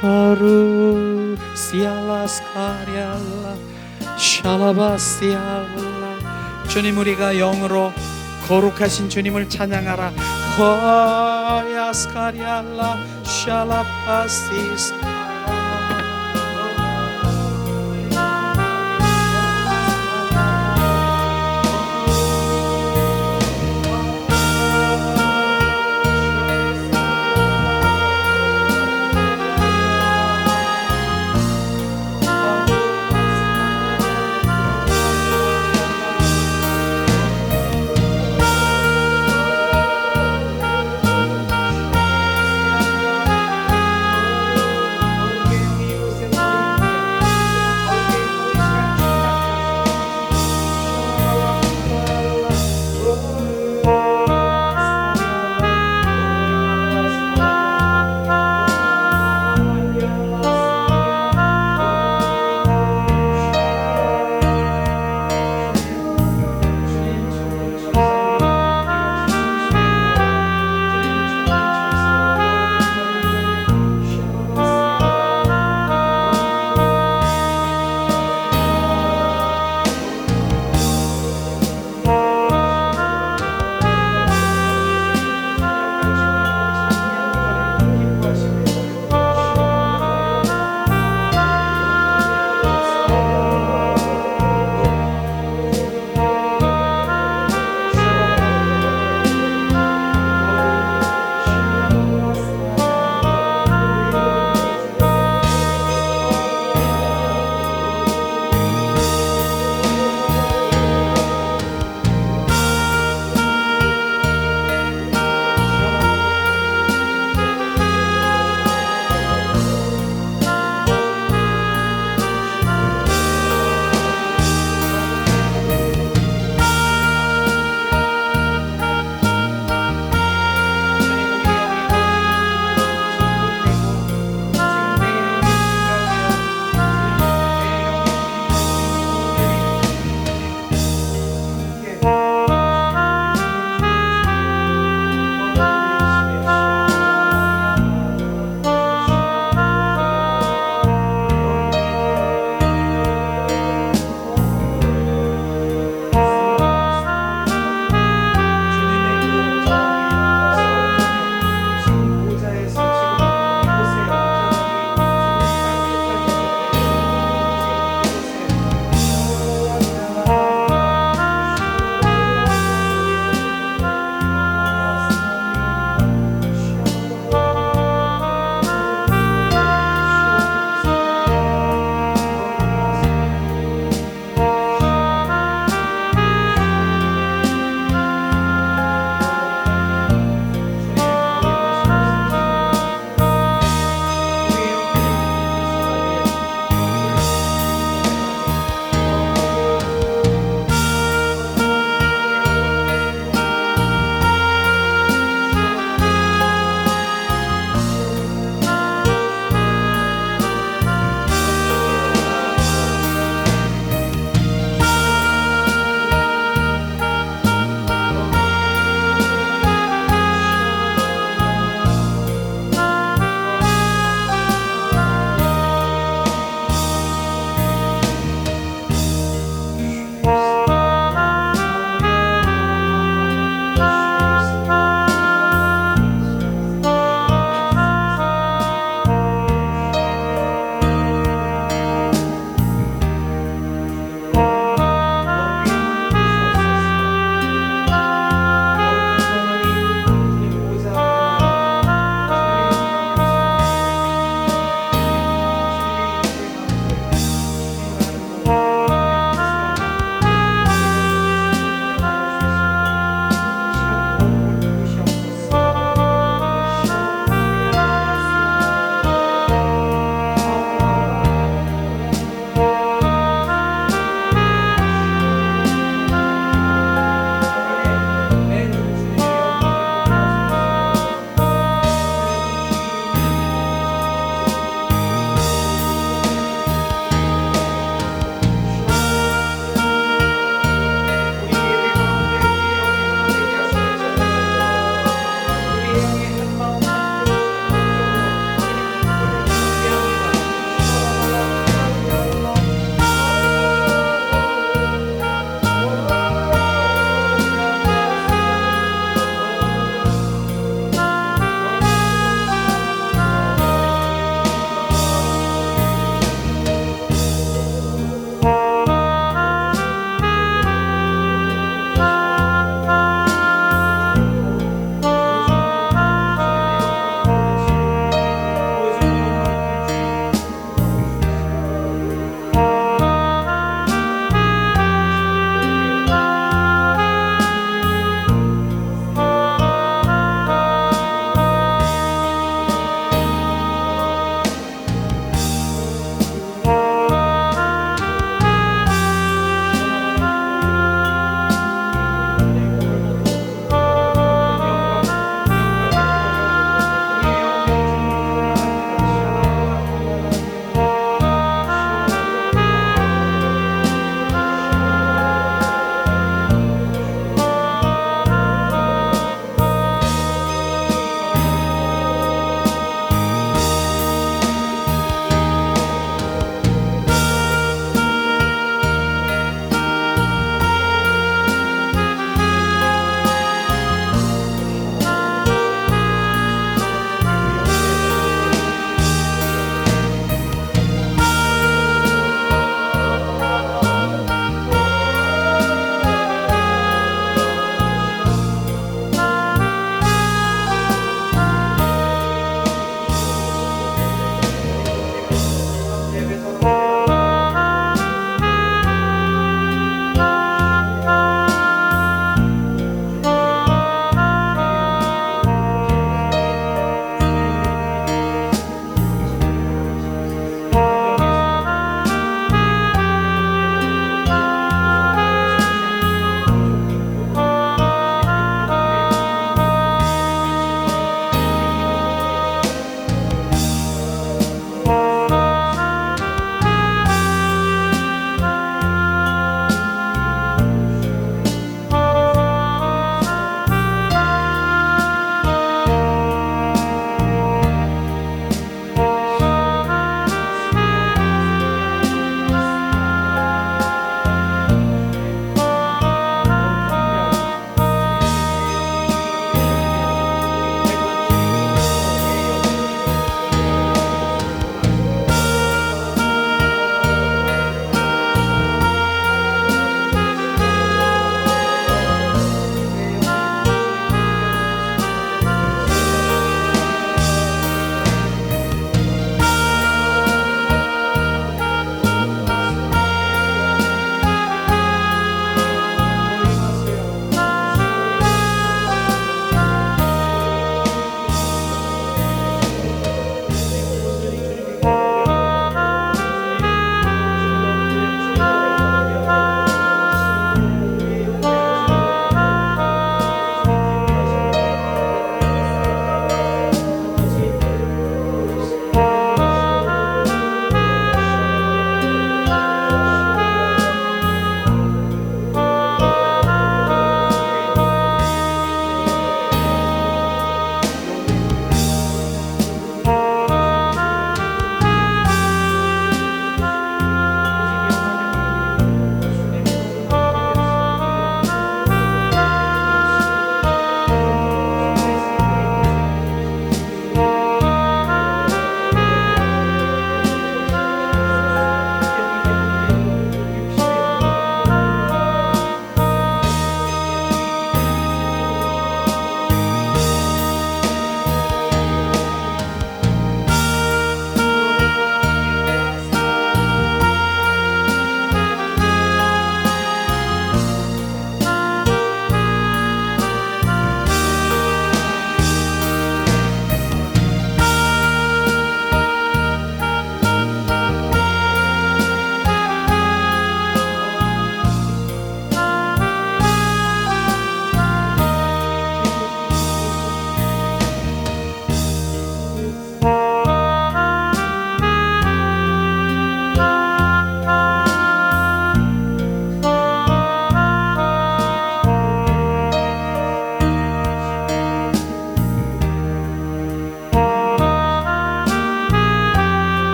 거룩 시알라스카리알라 샬라바시알라. 주님, 우리가 영으로 거룩하신 주님을 찬양하라. 거야스카리알라 샬라바시스.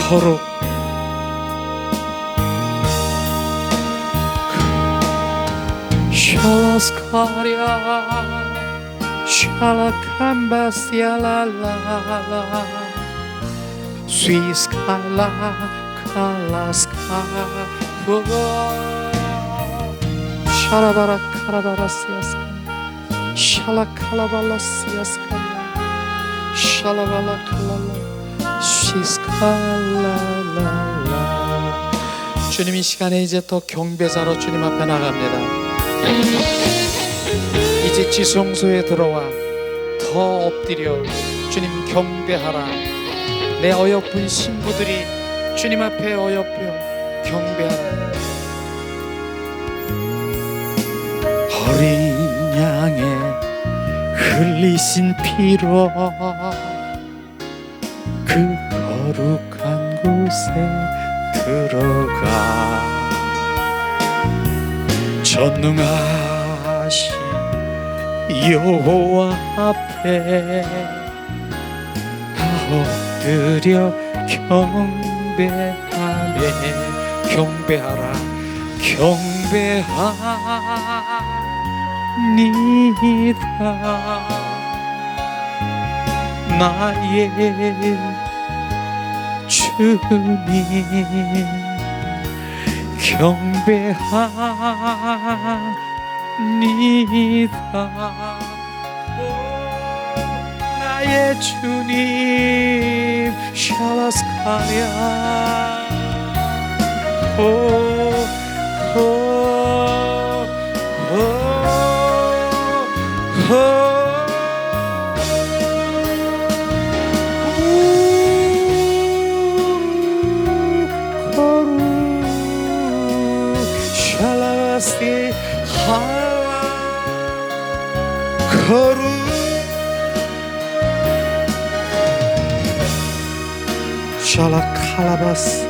거룩 샬라스카랴 샬라캄바시아라라라 스위스칼라 칼라스카 샤라바라 카라바라시아스카 샬라칼라발라시아스카 샬라발라 칼라라 시스칼라라라. 주님 이 시간에 이제 더 경배자로 주님 앞에 나갑니다. 이제 지성소에 들어와 더 엎드려 주님 경배하라. 내 어여쁜 신부들이 주님 앞에 어여쁘여 경배하라. 어린 양의 흘리신 피로 그 거룩한 곳에 들어가 전능하신 여호와 앞에 다 엎드려 경배하네. 경배하라. 경배하니다. 나의 주님 경배합니다. 나의 주님 샬라스카랴 샬라스티 하와 거룩 샬라칼라바스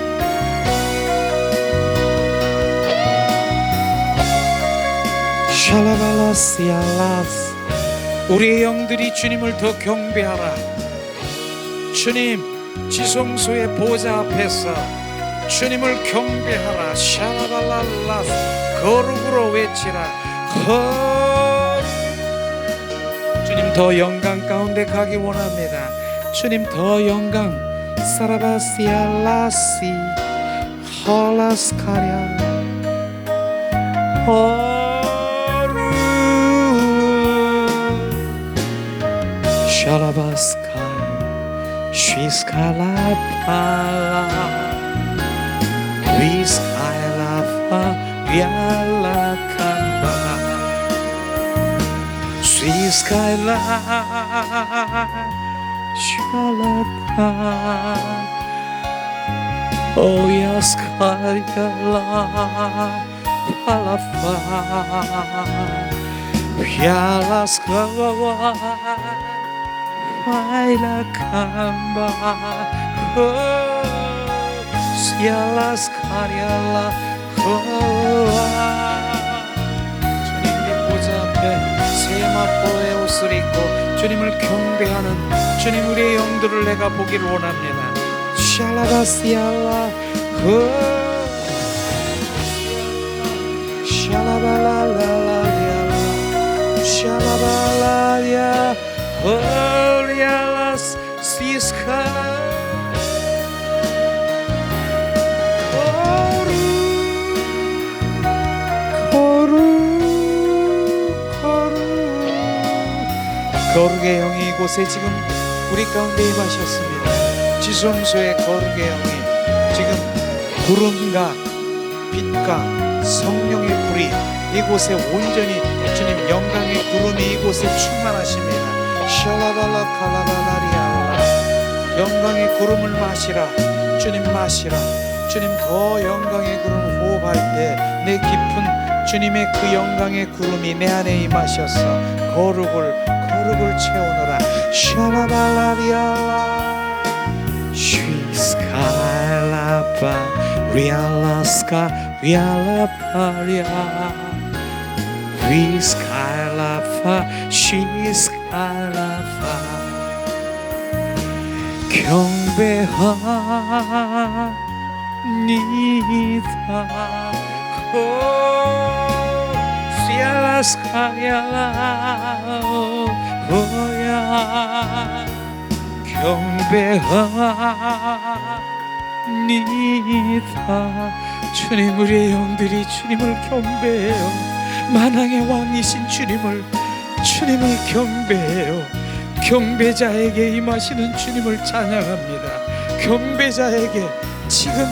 샬라발라시알라스. 우리의 영들이 주님을 더 경배하라. 주님 지성소의 보좌 앞에서 주님을 경배하라. 샬라발라라스 거룩으로 외치라. 주님 더 영광 가운데 가기 원합니다. 주님 더 영광. 사라바시알라시 홀라스카랴 호루 샬라바스카 쉬스칼라팔라 위스칼라파 위알라칸바 스위스칼라 샬라카 오야스카리알라 팔라파 위알라스카와 와일라칸바 시알라스카리알라 주님의 보좌 앞에 세마포의 옷을 입고 주님을 경배하는 주님 우리의 영들을 내가 보기를 원합니다. 샬라바시알라 샬라발라라리아 샬라발라리아 홀리알라스 시스카 거룩의 영이 이곳에 지금 우리 가운데 임하셨습니다. 지성소의 거룩의 영이 지금 구름과 빛과 성령의 불이 이곳에 온전히 주님 영광의 구름이 이곳에 충만하십니다. 샬라발라 칼라발라리아 영광의 구름을 마시라. 주님 마시라. 주님 더 영광의 구름을 호흡할 때 내 깊은 주님의 그 영광의 구름이 내 안에 임하셔서 거룩을 채우노라. 샬라발라리알라 쉬스칼라바 리알라스카 리알라파리아 위스칼라파 쉬스칼라파 경배하니다. 시알라스카야라 오야 경배합니다. 주님, 우리의 영들이 주님을 경배해요. 만왕의 왕이신 주님을 경배해요. 경배자에게 임하시는 주님을 찬양합니다. 경배자에게 지금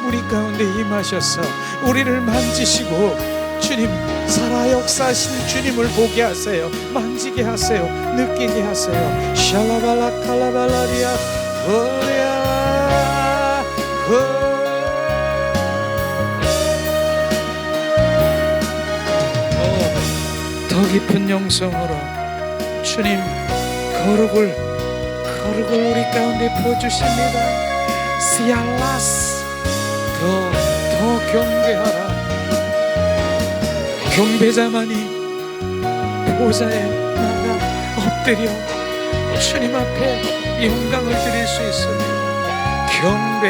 우리 가운데 임하셔서 우리를 만지시고 주님, 살아 역사하신 주님을 보게 하세요. 만지게 하세요. 느끼게 하세요. 샬라발라 칼라발라리아 오리아 더 깊은 영성으로 주님 거룩을 우리 가운데 부어주십니다. 시알라스 더 경배하라. 경배자만이 보좌에 나가 엎드려 주님 앞에 영광을 드릴 수 있습니다. 경배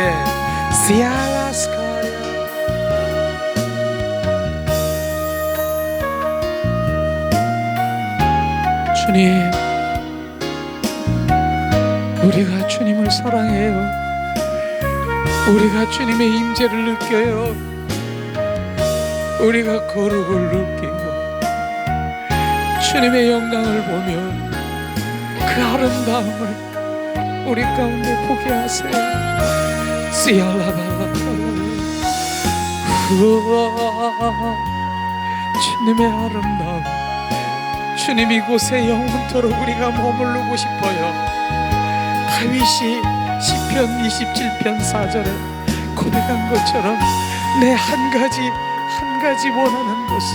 시알라스카야. 주님, 우리가 주님을 사랑해요. 우리가 주님의 임재를 느껴요. 우리가 거룩을 느끼고 주님의 영광을 보며 그 아름다움을 우리 가운데 보게 하세요. 주님의 아름다움, 주님 이곳에 영원토록 우리가 머무르고 싶어요. 다윗이 시편 27편 4절에 고백한 것처럼 내 한 가지 원하는 것은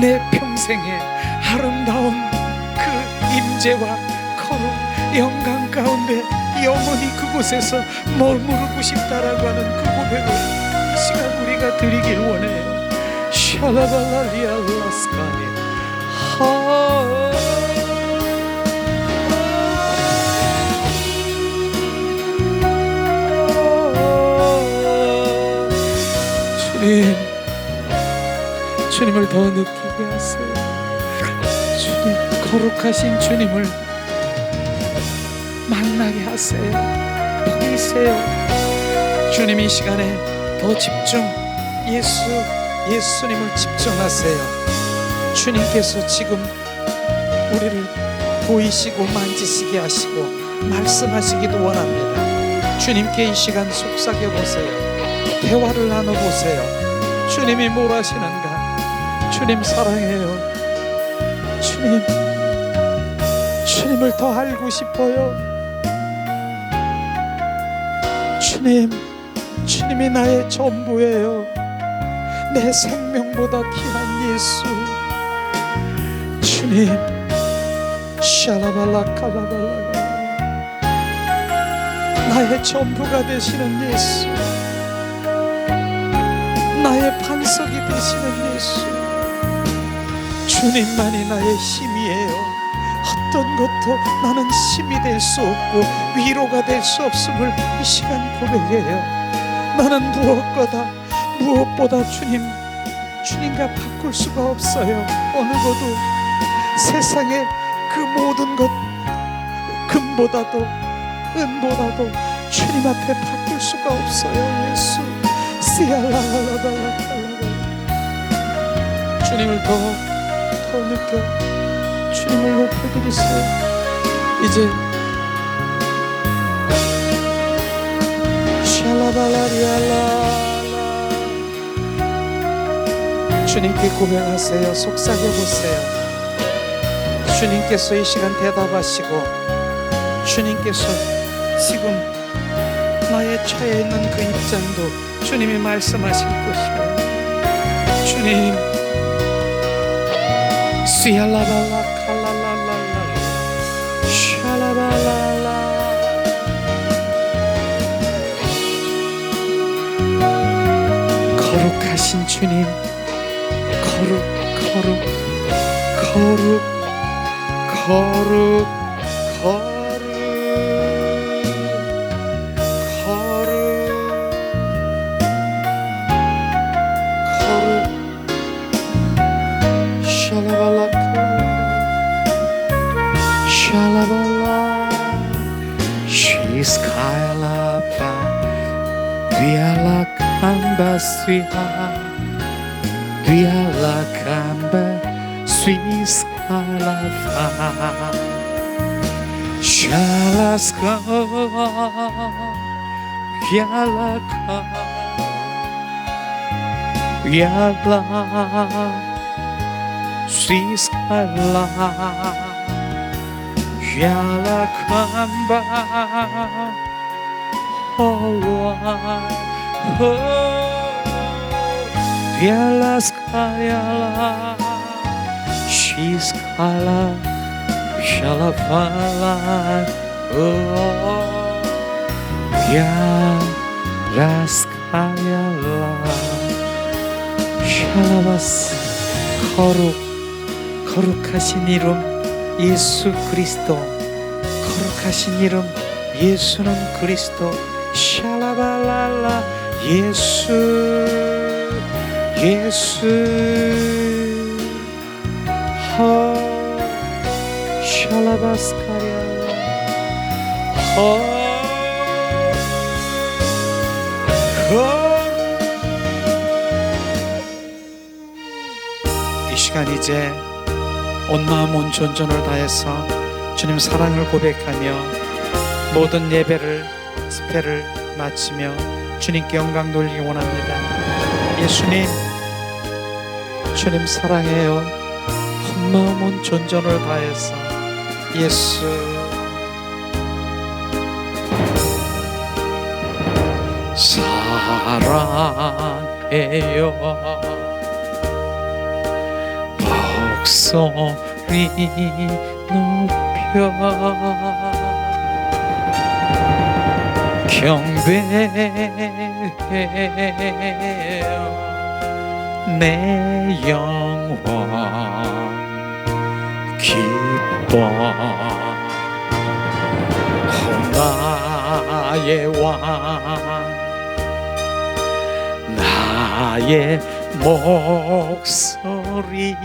내 평생에 아름다운 그 임재와 거룩 영광 가운데 영원히 그곳에서 머무르고 싶다라고 하는 그 고백을 이 시간 우리가 드리길 원해요. 샬라발라리알라스카니 주님을 더 느끼게 하세요. 주님, 거룩하신 주님을 만나게 하세요. 보이세요. 주님, 이 시간에 더 집중, 예수님을 집중하세요. 주님께서 지금 우리를 보이시고 만지시게 하시고 말씀하시기도 원합니다. 주님께 이 시간 속삭여 보세요. 대화를 나눠보세요. 주님이 뭘 하시는가? 주님 사랑해요. 주님을 더 알고 싶어요. 주님이 나의 전부예요. 내 생명보다 귀한 예수. 주님, 샬라발라 칼라발라, 나의 전부가 되시는 예수, 나의 반석이 되시는 예수. 주님만이 나의 힘이에요. 어떤 것도 나는 힘이 될 수 없고 위로가 될 수 없음을 이 시간 고백해요. 나는 무엇보다 주님과 바꿀 수가 없어요. 어느 것도 세상의 그 모든 것, 금보다도 은보다도 주님 앞에 바꿀 수가 없어요. 예수 주님을 더 느껴 주님을 높여드리세요. 이제 샬라발라리알라 주님께 고백하세요. 속삭여보세요. 주님께서 이 시간 대답하시고 주님께서 지금 나의 처해 있는 그 입장도 주님이 말씀하실 것이에요. 주님 시알라발라 칼랄랄랄라 샬라발랄라 거룩하신 주님, 거룩 Biarlah hamba sui salava, shalaska, biarlah sui salava, biarlah hamba. Biarlah sekalian Shiskala Shalapala Biarlah sekalian Shalabas 거룩하신 이름 예수 그리스도 거룩하신 이름 예수는 그리스도 샬라발랄라 예수 샬라바스카리아 이 시간 이제 온 마음 온 존전을 다해서 주님 사랑을 고백하며 모든 예배를 스페를 마치며 주님께 영광 돌리기 원합니다. 예수님, 주님 사랑해요. 온 마음 온 존전을 다해서 예수 사랑해요. 목소리 높여 경배해요. 내 영혼 기뻐 나의 왕 나의 목소리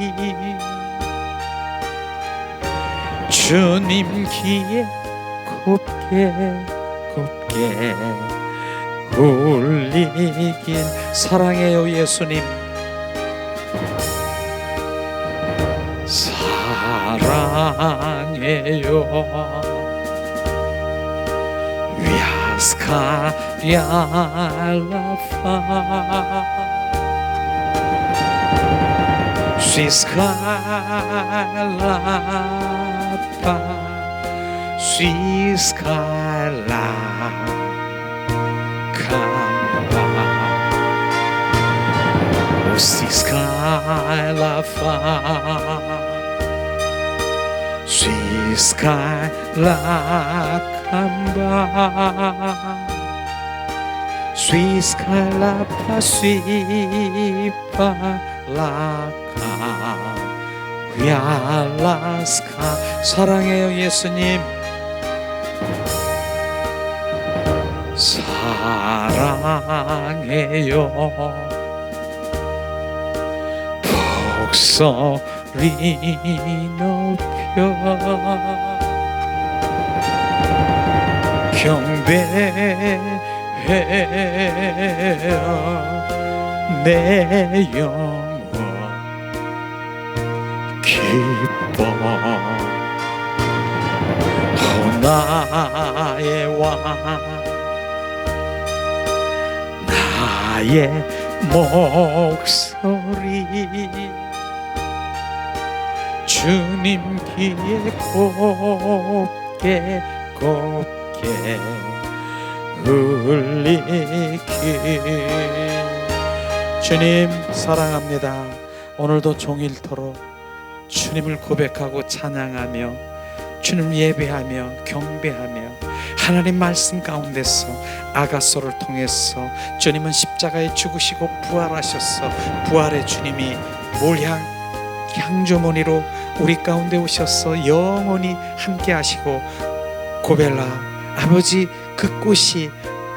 주님 귀에 곱게 울리긴 사랑해요. 예수님 사랑해요. 위아스카리알라파 스위스칼라파 스위스칼라 Siscalafa, Siscalacamba, Siscalapa, Sipalaka, 위알라스카 사랑해요. 예수님 사랑해요. 목소리 높여 경배해요. 내 영혼 기뻐 나의 왕 나의 목소리 주님 귀에 곱게 울리기 주님 사랑합니다. 오늘도 종일토록 주님을 고백하고 찬양하며 주님 예배하며 경배하며 하나님 말씀 가운데서 아가서를 통해서 주님은 십자가에 죽으시고 부활하셔서 부활의 주님이 향주머니로 우리 가운데 오셔서 영원히 함께 하시고 고벨라 아버지 그 꽃이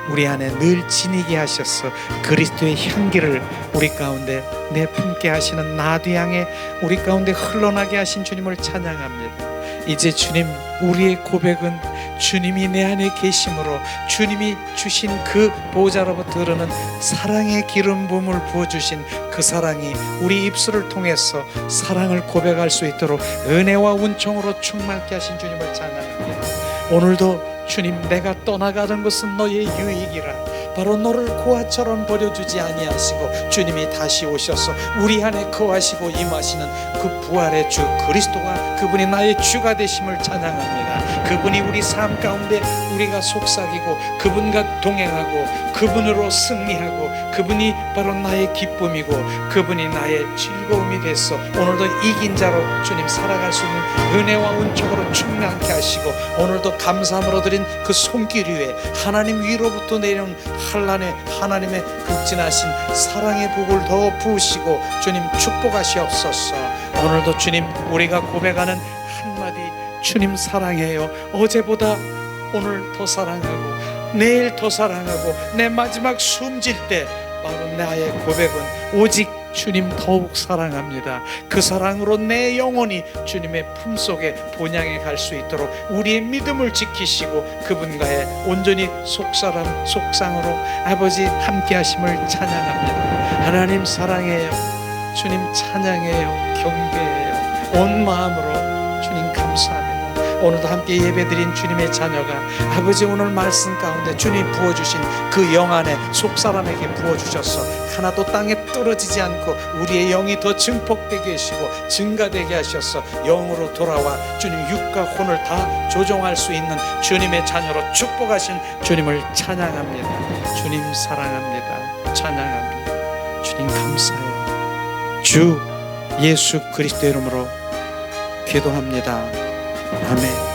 우리 안에 늘 지니게 하셔서 그리스도의 향기를 우리 가운데 내품게 하시는 나도 향해 우리 가운데 흘러나게 하신 주님을 찬양합니다. 이제 주님, 우리의 고백은 주님이 내 안에 계심으로 주님이 주신 그 보호자로부터 흐르는 사랑의 기름 부음을 부어주신 그 사랑이 우리 입술을 통해서 사랑을 고백할 수 있도록 은혜와 은총으로 충만케 하신 주님을 찬양합니다. 오늘도 주님, 내가 떠나가는 것은 너의 유익이라, 바로 너를 고아처럼 버려주지 아니하시고 주님이 다시 오셔서 우리 안에 거하시고 임하시는 그 부활의 주 그리스도가, 그분이 나의 주가 되심을 찬양합니다. 그분이 우리 삶 가운데 우리가 속삭이고 그분과 동행하고 그분으로 승리하고 그분이 바로 나의 기쁨이고 그분이 나의 즐거움이 돼서 오늘도 이긴 자로 주님 살아갈 수 있는 은혜와 은총으로 충만케 하시고, 오늘도 감사함으로 드린 그 손길 위에 하나님 위로부터 내려온 한란의 하나님의 극진하신 사랑의 복을 더 부으시고 주님 축복하시옵소서. 오늘도 주님, 우리가 고백하는 한마디, 주님 사랑해요, 어제보다 오늘 더 사랑하고 내일 더 사랑하고 내 마지막 숨질 때 바로 나의 고백은 오직 주님 더욱 사랑합니다. 그 사랑으로 내 영혼이 주님의 품속에 본향에 갈 수 있도록 우리의 믿음을 지키시고 그분과의 온전히 속사람 속상으로 아버지 함께 하심을 찬양합니다. 하나님 사랑해요, 주님 찬양해요, 경배해요, 온 마음으로 주님 감사합니다. 오늘도 함께 예배드린 주님의 자녀가 아버지 오늘 말씀 가운데 주님 부어주신 그 영 안에 속사람에게 부어주셔서 하나도 땅에 떨어지지 않고 우리의 영이 더 증폭되게 하시고 증가되게 하셔서 영으로 돌아와 주님 육과 혼을 다 조종할 수 있는 주님의 자녀로 축복하신 주님을 찬양합니다. 주님 사랑합니다. 찬양합니다. 주님 감사해요. 주 예수 그리스도 이름으로 기도합니다. 아멘.